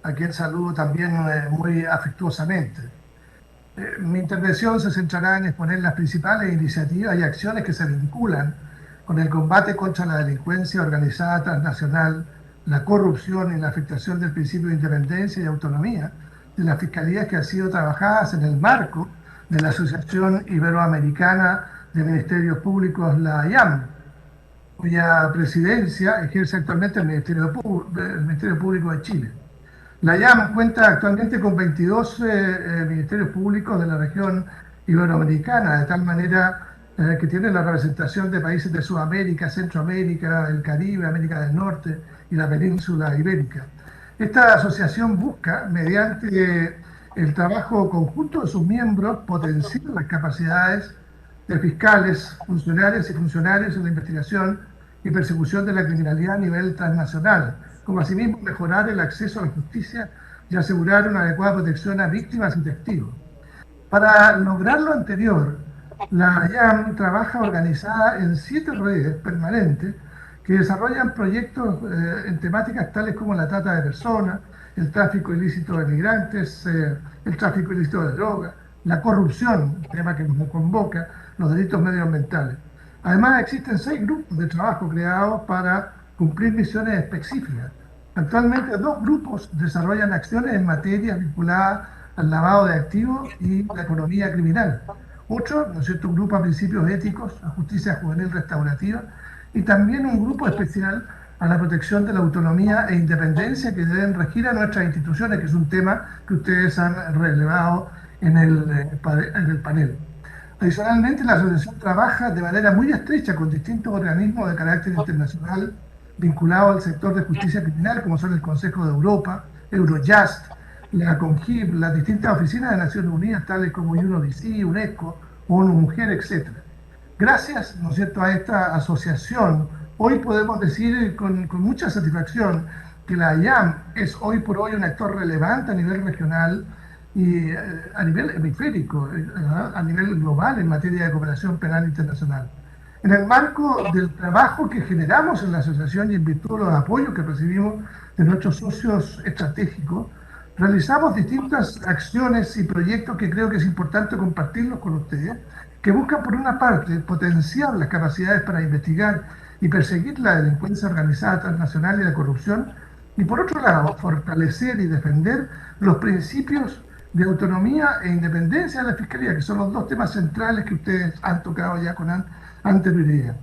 S5: a quien saludo también muy afectuosamente. Mi intervención se centrará en exponer las principales iniciativas y acciones que se vinculan con el combate contra la delincuencia organizada transnacional, la corrupción y la afectación del principio de independencia y autonomía de las fiscalías que han sido trabajadas en el marco de la Asociación Iberoamericana de Ministerios Públicos, la AIAM, cuya presidencia ejerce actualmente el Ministerio Público de Chile. La AIAM cuenta actualmente con 22 ministerios públicos de la región iberoamericana, de tal manera que tiene la representación de países de Sudamérica, Centroamérica, el Caribe, América del Norte y la península ibérica. Esta asociación busca, mediante el trabajo conjunto de sus miembros, potenciar las capacidades de fiscales, funcionarios y funcionarios en la investigación y persecución de la criminalidad a nivel transnacional, como asimismo mejorar el acceso a la justicia y asegurar una adecuada protección a víctimas y testigos. Para lograr lo anterior, la IAM trabaja organizada en 7 redes permanentes que desarrollan proyectos en temáticas tales como la trata de personas, el tráfico ilícito de migrantes, el tráfico ilícito de drogas, la corrupción, tema que nos convoca, los delitos medioambientales. Además, existen 6 grupos de trabajo creados para cumplir misiones específicas. Actualmente 2 grupos desarrollan acciones en materia vinculadas al lavado de activos y la economía criminal. Otro, ¿no es cierto?, un grupo a principios éticos, a justicia juvenil restaurativa, y también un grupo especial a la protección de la autonomía e independencia que deben regir a nuestras instituciones, que es un tema que ustedes han relevado en el panel. Adicionalmente, la asociación trabaja de manera muy estrecha con distintos organismos de carácter internacional vinculados al sector de justicia criminal, como son el Consejo de Europa, Eurojust, la CONGIP, las distintas oficinas de Naciones Unidas, tales como UNODC, UNESCO, ONU Mujer, etc. Gracias, ¿no es cierto?, a esta asociación, hoy podemos decir con mucha satisfacción que la IAM es hoy por hoy un actor relevante a nivel regional y a nivel hemisférico, a nivel global en materia de cooperación penal internacional. En el marco del trabajo que generamos en la asociación y en virtud de los apoyos que recibimos de nuestros socios estratégicos, realizamos distintas acciones y proyectos que creo que es importante compartirlos con ustedes, que buscan por una parte potenciar las capacidades para investigar y perseguir la delincuencia organizada transnacional y la corrupción, y por otro lado fortalecer y defender los principios de autonomía e independencia de la Fiscalía, que son los 2 temas centrales que ustedes han tocado ya con anterioridad.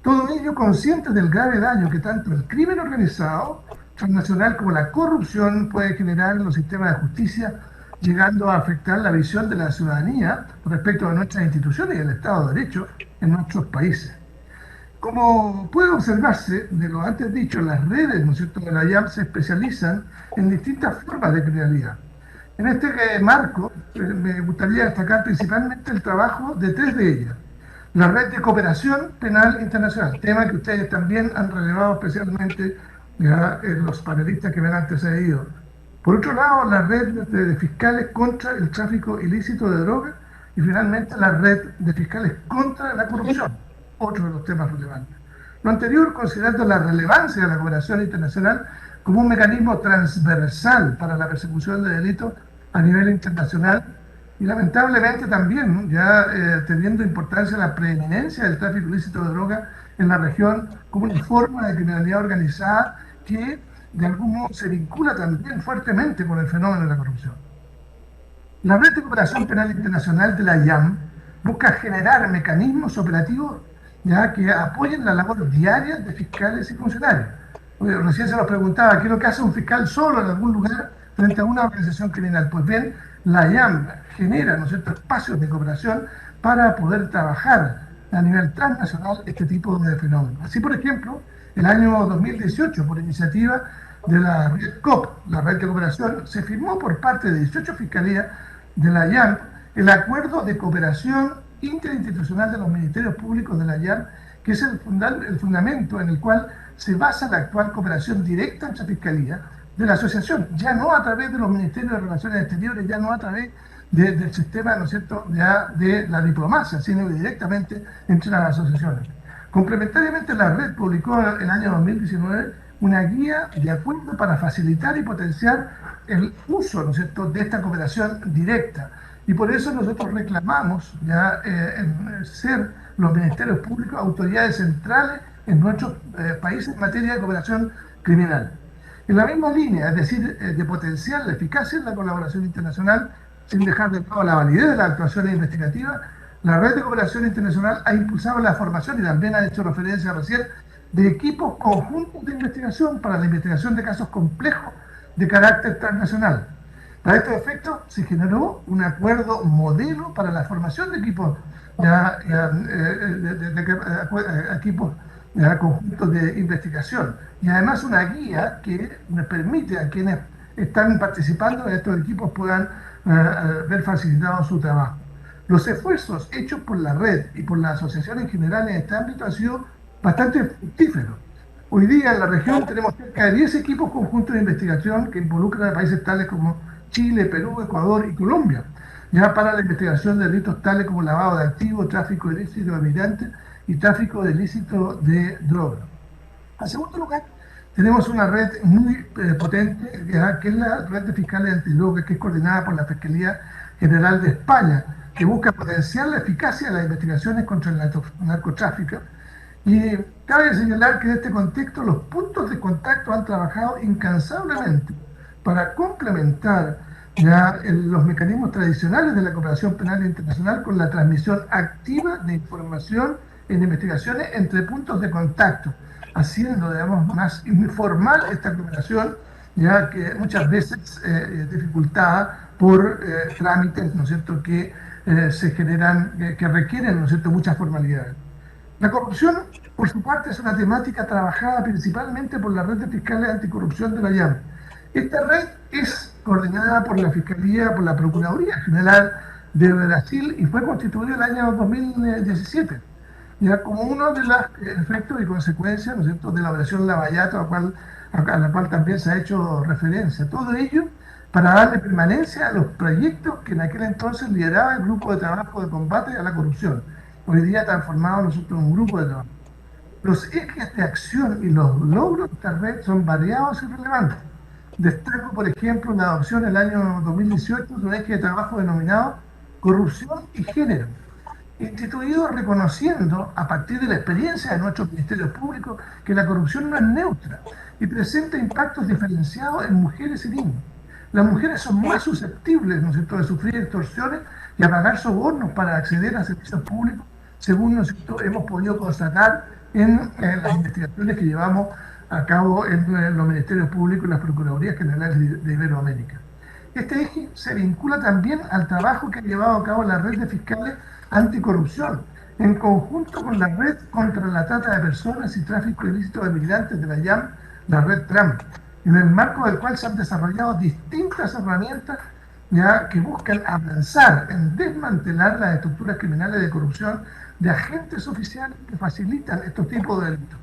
S5: Todo ello consciente del grave daño que tanto el crimen organizado transnacional como la corrupción puede generar en los sistemas de justicia, llegando a afectar la visión de la ciudadanía respecto a nuestras instituciones y el Estado de Derecho en nuestros países. Como puede observarse de lo antes dicho, las redes, ¿no es cierto?, de la IAM se especializan en distintas formas de criminalidad. En este marco, me gustaría destacar principalmente el trabajo de 3 de ellas. La Red de Cooperación Penal Internacional, tema que ustedes también han relevado especialmente los panelistas que me han antecedido. Por otro lado, la red de fiscales contra el tráfico ilícito de drogas y finalmente la red de fiscales contra la corrupción, otro de los temas relevantes. Lo anterior considerando la relevancia de la cooperación internacional como un mecanismo transversal para la persecución de delitos a nivel internacional y lamentablemente también ya teniendo importancia la preeminencia del tráfico ilícito de drogas en la región como una forma de criminalidad organizada que de algún modo se vincula también fuertemente con el fenómeno de la corrupción. La Red de Cooperación Penal Internacional de la IAM busca generar mecanismos operativos ya que apoyen la labor diaria de fiscales y funcionarios. Recién se nos preguntaba, ¿qué es lo que hace un fiscal solo en algún lugar frente a una organización criminal? Pues bien, la IAM genera, ¿no es cierto?, espacios de cooperación para poder trabajar a nivel transnacional este tipo de fenómenos. Así, por ejemplo, el año 2018, por iniciativa de la Red COP, la Red de Cooperación, se firmó por parte de 18 fiscalías de la IAM el Acuerdo de Cooperación Interinstitucional de los Ministerios Públicos de la IAM, que es el fundamento en el cual se basa la actual cooperación directa entre fiscalías de la asociación, ya no a través de los Ministerios de Relaciones Exteriores, ya no a través del sistema, ¿no es cierto?, ya de la diplomacia, sino directamente entre las asociaciones. Complementariamente, la red publicó en el año 2019 una guía de acuerdo para facilitar y potenciar el uso, ¿no es cierto?, de esta cooperación directa. Y por eso nosotros reclamamos ya en ser los ministerios públicos autoridades centrales en nuestros países en materia de cooperación criminal. En la misma línea, es decir, de potenciar la eficacia en la colaboración internacional, sin dejar de lado la validez de las actuaciones investigativas, la Red de Cooperación Internacional ha impulsado la formación, y también ha hecho referencia recién, de equipos conjuntos de investigación para la investigación de casos complejos de carácter transnacional. Para estos efectos se generó un acuerdo modelo para la formación de equipos equipos conjuntos de investigación y además una guía que nos permite a quienes están participando en estos equipos puedan ver facilitado su trabajo. Los esfuerzos hechos por la red y por las asociaciones en general en este ámbito han sido bastante fructíferos. Hoy día en la región tenemos cerca de 10 equipos conjuntos de investigación que involucran a países tales como Chile, Perú, Ecuador y Colombia, ya para la investigación de delitos tales como lavado de activos, tráfico ilícito de migrantes y tráfico ilícito de drogas. En segundo lugar, tenemos una red muy potente, que es la red de fiscales antidrogas, que es coordinada por la Fiscalía General de España, que busca potenciar la eficacia de las investigaciones contra el narcotráfico. Y cabe señalar que en este contexto los puntos de contacto han trabajado incansablemente para complementar ya los mecanismos tradicionales de la cooperación penal internacional con la transmisión activa de información en investigaciones entre puntos de contacto, haciendo, digamos, más informal esta cooperación, ya que muchas veces dificultada por trámites, ¿no es cierto?, que se generan, que requieren, ¿no es cierto?, muchas formalidades. La corrupción, por su parte, es una temática trabajada principalmente por la Red de Fiscales Anticorrupción de la IAM. Esta red es coordinada por la Fiscalía, por la Procuraduría General de Brasil y fue constituida el año 2017. Ya como uno de los efectos y consecuencias, ¿no es cierto?, de la operación Lavallato, a la cual también se ha hecho referencia. Todo ello para darle permanencia a los proyectos que en aquel entonces lideraba el Grupo de Trabajo de Combate a la Corrupción. Hoy día transformado nosotros en un grupo de trabajo. Los ejes de acción y los logros de esta red son variados y relevantes. Destaco, por ejemplo, la adopción en el año 2018 de un eje de trabajo denominado Corrupción y Género, instituido reconociendo, a partir de la experiencia de nuestros ministerios públicos, que la corrupción no es neutra y presenta impactos diferenciados en mujeres y niños. Las mujeres son más susceptibles, ¿no es cierto?, de sufrir extorsiones y a pagar sobornos para acceder a servicios públicos, según, ¿no es cierto?, hemos podido constatar en las investigaciones que llevamos a cabo en los ministerios públicos y las Procuradurías Generales de Iberoamérica. Este eje se vincula también al trabajo que ha llevado a cabo la Red de Fiscales Anticorrupción, en conjunto con la Red contra la Trata de Personas y Tráfico Ilícito de Migrantes de la IAM, la Red TRAM, en el marco del cual se han desarrollado distintas herramientas ya que buscan avanzar en desmantelar las estructuras criminales de corrupción de agentes oficiales que facilitan estos tipos de delitos.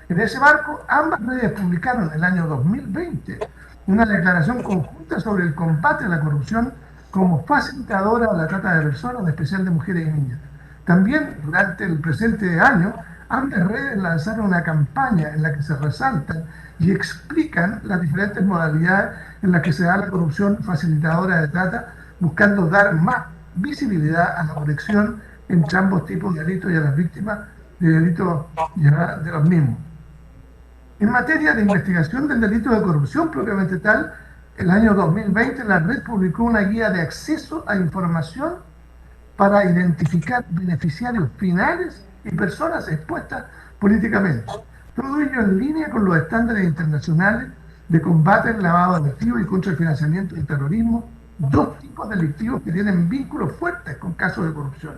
S5: En ese marco, ambas redes publicaron en el año 2020 una declaración conjunta sobre el combate a la corrupción como facilitadora de la trata de personas, en especial de mujeres y niñas. También durante el presente año, ambas redes lanzaron una campaña en la que se resaltan y explican las diferentes modalidades en las que se da la corrupción facilitadora de trata, buscando dar más visibilidad a la conexión entre ambos tipos de delitos y a las víctimas de delitos de los mismos. En materia de investigación del delito de corrupción propiamente tal, el año 2020 la red publicó una guía de acceso a información para identificar beneficiarios finales y personas expuestas políticamente. Todo ello en línea con los estándares internacionales de combate al lavado de activos y contra el financiamiento del terrorismo, dos tipos delictivos que tienen vínculos fuertes con casos de corrupción.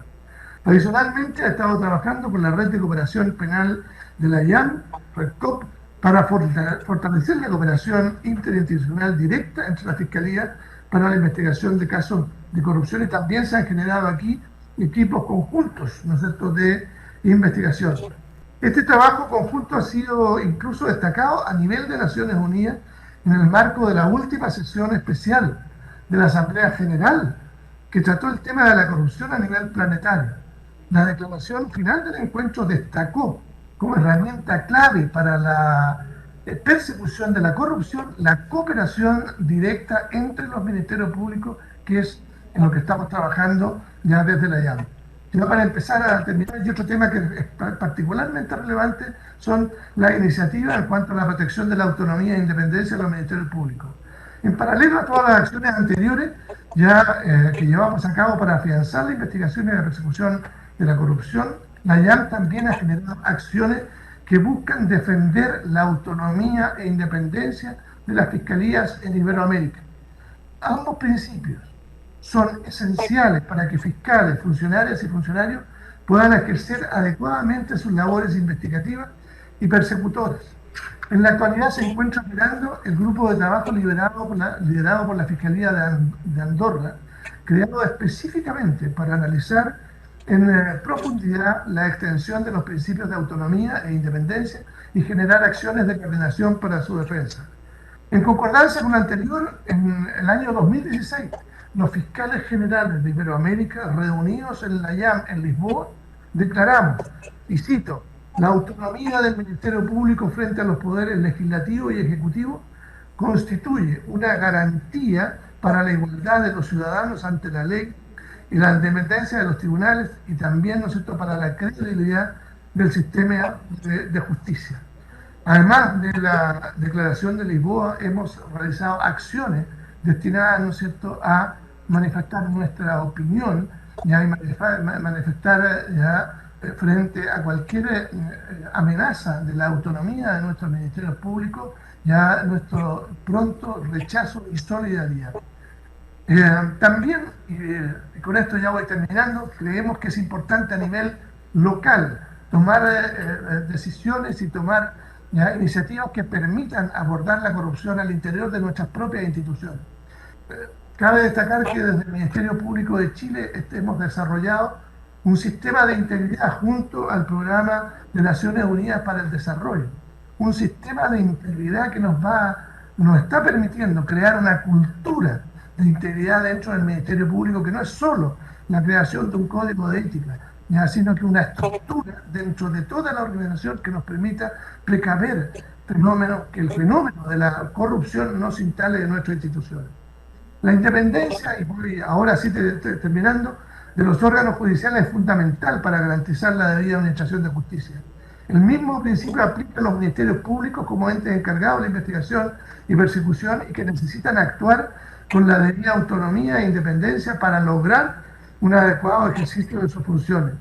S5: Adicionalmente, ha estado trabajando con la Red de Cooperación Penal de la IAM, REDCOP, para fortalecer la cooperación interinstitucional directa entre las fiscalías para la investigación de casos de corrupción, y también se han generado aquí equipos conjuntos, ¿no es cierto?, de investigación. Este trabajo conjunto ha sido incluso destacado a nivel de Naciones Unidas en el marco de la última sesión especial de la Asamblea General, que trató el tema de la corrupción a nivel planetario. La declaración final del encuentro destacó como herramienta clave para la persecución de la corrupción la cooperación directa entre los ministerios públicos, que es en lo que estamos trabajando ya desde la IAM. Ya para empezar a terminar, y otro tema que es particularmente relevante son las iniciativas en cuanto a la protección de la autonomía e independencia de los ministerios públicos. En paralelo a todas las acciones anteriores ya que llevamos a cabo para afianzar la investigación y la persecución de la corrupción, la IAM también ha generado acciones que buscan defender la autonomía e independencia de las fiscalías en Iberoamérica. Ambos principios son esenciales para que fiscales, funcionarias y funcionarios puedan ejercer adecuadamente sus labores investigativas y persecutoras. En la actualidad se encuentra operando el grupo de trabajo liderado por la Fiscalía de Andorra, creado específicamente para analizar en profundidad la extensión de los principios de autonomía e independencia y generar acciones de coordinación para su defensa. En concordancia con lo anterior, en el año 2016, los fiscales generales de Iberoamérica, reunidos en la IAM en Lisboa, declaramos, y cito, la autonomía del Ministerio Público frente a los poderes legislativo y ejecutivo constituye una garantía para la igualdad de los ciudadanos ante la ley y la independencia de los tribunales, y también, ¿no es cierto?, para la credibilidad del sistema de justicia. Además de la declaración de Lisboa, hemos realizado acciones destinadas, ¿no es cierto?, a manifestar nuestra opinión y manifestar ya frente a cualquier amenaza de la autonomía de nuestros ministerios públicos, ya nuestro pronto rechazo y solidaridad. También, y con esto ya voy terminando, creemos que es importante a nivel local tomar decisiones y tomar iniciativas que permitan abordar la corrupción al interior de nuestras propias instituciones. Cabe destacar que desde el Ministerio Público de Chile hemos desarrollado un sistema de integridad junto al Programa de Naciones Unidas para el Desarrollo, un sistema de integridad que nos está permitiendo crear una cultura de integridad dentro del Ministerio Público, que no es solo la creación de un código de ética, sino que una estructura dentro de toda la organización que nos permita precaver que el fenómeno de la corrupción no se instale en nuestras instituciones. La independencia, y voy ahora sí terminando, de los órganos judiciales es fundamental para garantizar la debida administración de justicia. El mismo principio aplica a los ministerios públicos como entes encargados de la investigación y persecución, y que necesitan actuar con la debida autonomía e independencia para lograr un adecuado ejercicio de sus funciones.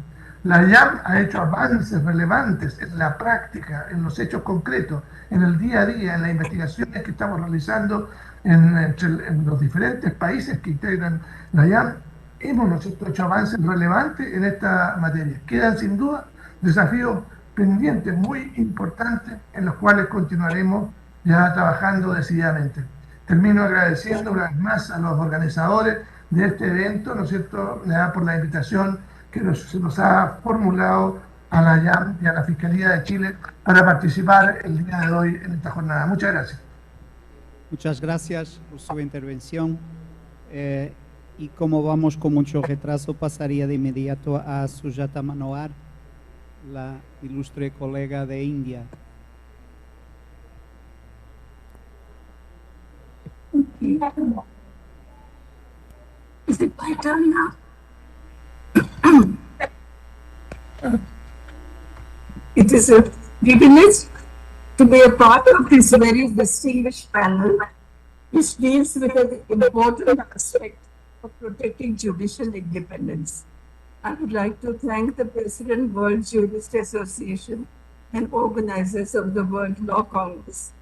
S5: La IAM ha hecho avances relevantes en la práctica, en los hechos concretos, en el día a día, en las investigaciones que estamos realizando en los diferentes países que integran la IAM. Hemos hecho avances relevantes en esta materia. Quedan sin duda desafíos pendientes muy importantes en los cuales continuaremos ya trabajando decididamente. Termino agradeciendo una vez más a los organizadores de este evento, ¿no es cierto?, por la invitación que se nos ha formulado a la IAM y a la Fiscalía de Chile para participar el día de hoy en esta jornada. Muchas gracias.
S1: Muchas gracias por su intervención. Y como vamos con mucho retraso, pasaría de inmediato a Sujata Manohar, la ilustre colega de India.
S6: Is it my turn now? It is a privilege to be a part of this very distinguished panel, which deals with an important aspect of protecting judicial independence. I would like to thank the President, World Jurist Association, and organizers of the World Law Congress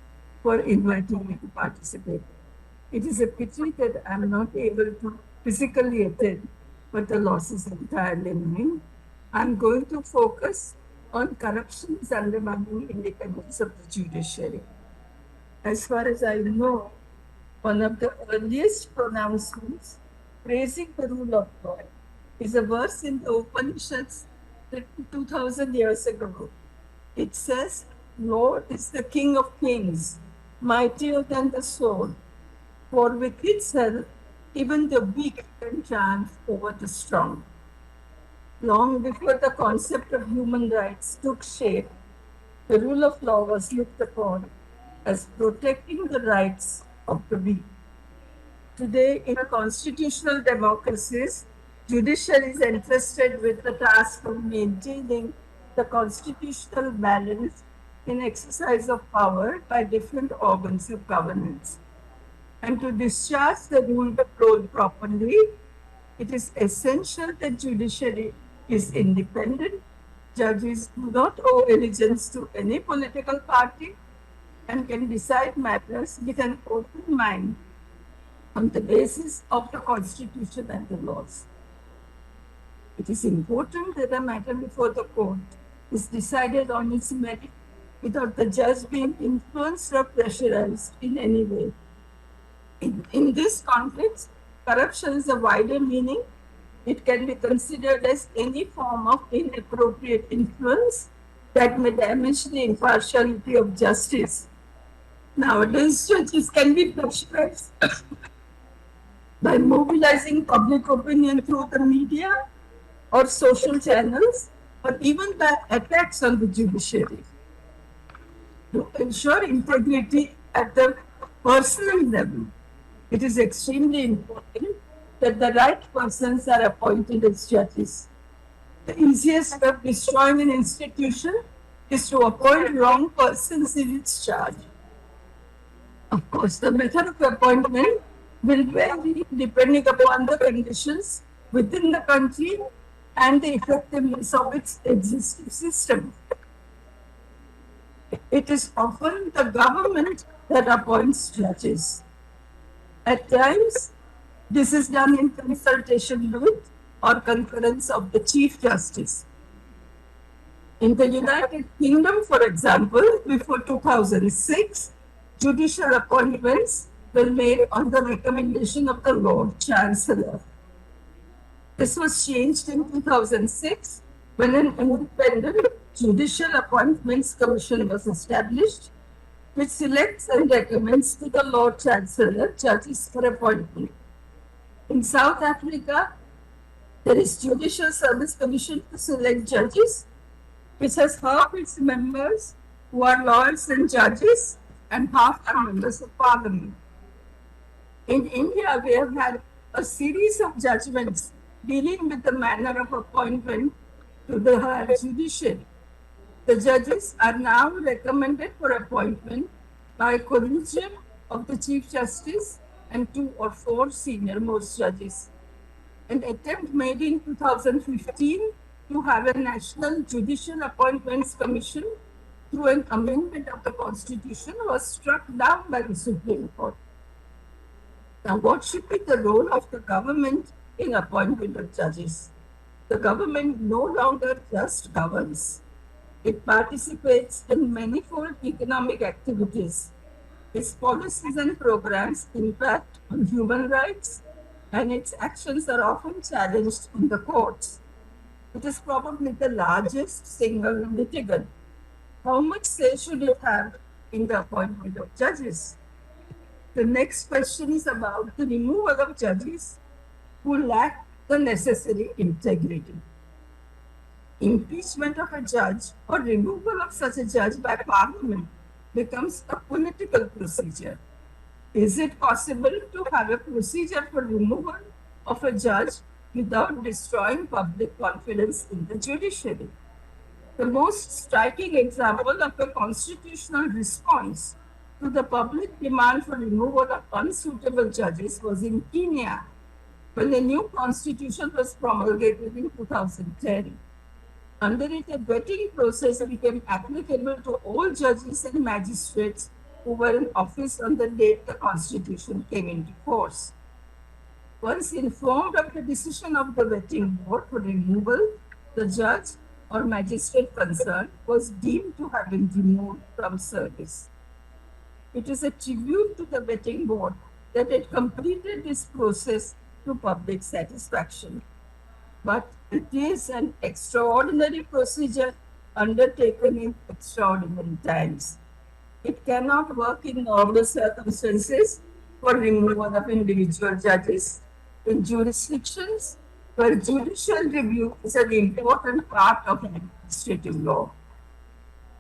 S6: for inviting me to participate. It is a pity that I am not able to physically attend, but the loss is entirely mine. I am going to focus on corruption's undermining independence of the judiciary. As far as I know, one of the earliest pronouncements praising the rule of law is a verse in the Upanishads written 2000 years ago. It says, "Lord is the King of kings, mightier than the sword, for with its help even the weak can triumph over the strong." Long before the concept of human rights took shape, the rule of law was looked upon as protecting the rights of the weak. Today, in constitutional democracies, judiciary is entrusted with the task of maintaining the constitutional balance in exercise of power by different organs of governance. And to discharge the rule of law properly, it is essential that judiciary is independent. Judges do not owe allegiance to any political party and can decide matters with an open mind on the basis of the Constitution and the laws. It is important that a matter before the court is decided on its merit without the judge being influenced or pressurized in any way. In this context, corruption is a wider meaning. It can be considered as any form of inappropriate influence that may damage the impartiality of justice. Nowadays, judges can be pressurized by mobilizing public opinion through the media or social channels, or even by attacks on the judiciary. To ensure integrity at the personal level, it is extremely important that the right persons are appointed as judges. The easiest way of destroying an institution is to appoint wrong persons in its charge. Of course, the method of appointment will vary depending upon the conditions within the country and the effectiveness of its existing system. It is often the government that appoints judges. At times, this is done in consultation with or concurrence of the Chief Justice. In the United Kingdom, for example, before 2006, judicial appointments were made on the recommendation of the Lord Chancellor. This was changed in 2006 when an independent Judicial Appointments Commission was established, which selects and recommends to the Lord Chancellor judges for appointment. In South Africa, there is Judicial Service Commission to select judges, which has half its members who are lawyers and judges and half are members of parliament. In India, we have had a series of judgments dealing with the manner of appointment to the higher judiciary. The judges are now recommended for appointment by a collegium of the Chief Justice and 2 or 4 senior-most judges. An attempt made in 2015 to have a National Judicial Appointments Commission through an amendment of the Constitution was struck down by the Supreme Court. Now, what should be the role of the government in appointment of judges? The government no longer just governs. It participates in manifold economic activities. Its policies and programs impact on human rights, and its actions are often challenged in the courts. It is probably the largest single litigant. How much say should it have in the appointment of judges? The next question is about the removal of judges who lack the necessary integrity. Impeachment of a judge or removal of such a judge by Parliament becomes a political procedure. Is it possible to have a procedure for removal of a judge without destroying public confidence in the judiciary? The most striking example of a constitutional response to the public demand for removal of unsuitable judges was in Kenya, when a new constitution was promulgated in 2010. Under it, a vetting process became applicable to all judges and magistrates who were in office on the date the constitution came into force. Once informed of the decision of the vetting board for removal, the judge or magistrate concerned was deemed to have been removed from service. It is a tribute to the vetting board that it completed this process to public satisfaction. But it is an extraordinary procedure undertaken in extraordinary times. It cannot work in normal circumstances for removal of individual judges in jurisdictions where judicial review is an important part of administrative law.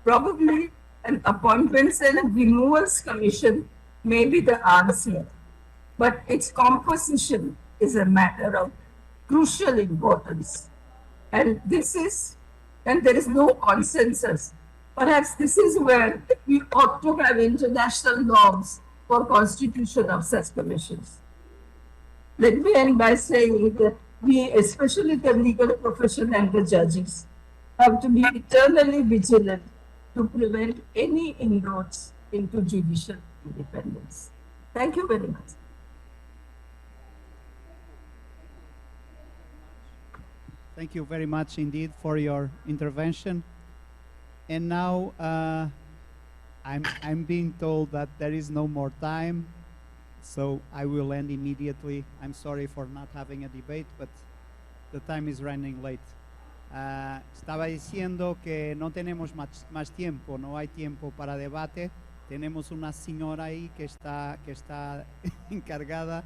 S6: Probably an appointments and removals commission may be the answer, but its composition is a matter of crucial importance. And there is no consensus. Perhaps this is where we ought to have international norms for constitution of such commissions. Let me end by saying that we, especially the legal profession and the judges, have to be eternally vigilant to prevent any inroads into judicial independence. Thank you very much.
S1: Thank you very much indeed for your intervention. And now I'm being told that there is no more time, so I will end immediately. I'm sorry for not having a debate, but the time is running late. Estaba diciendo que no tenemos más tiempo, no hay tiempo para debate. Tenemos una señora ahí que está encargada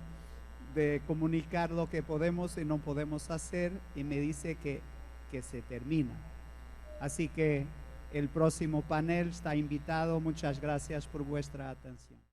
S1: de comunicar lo que podemos y no podemos hacer, y me dice que se termina. Así que el próximo panel está invitado. Muchas gracias por vuestra atención.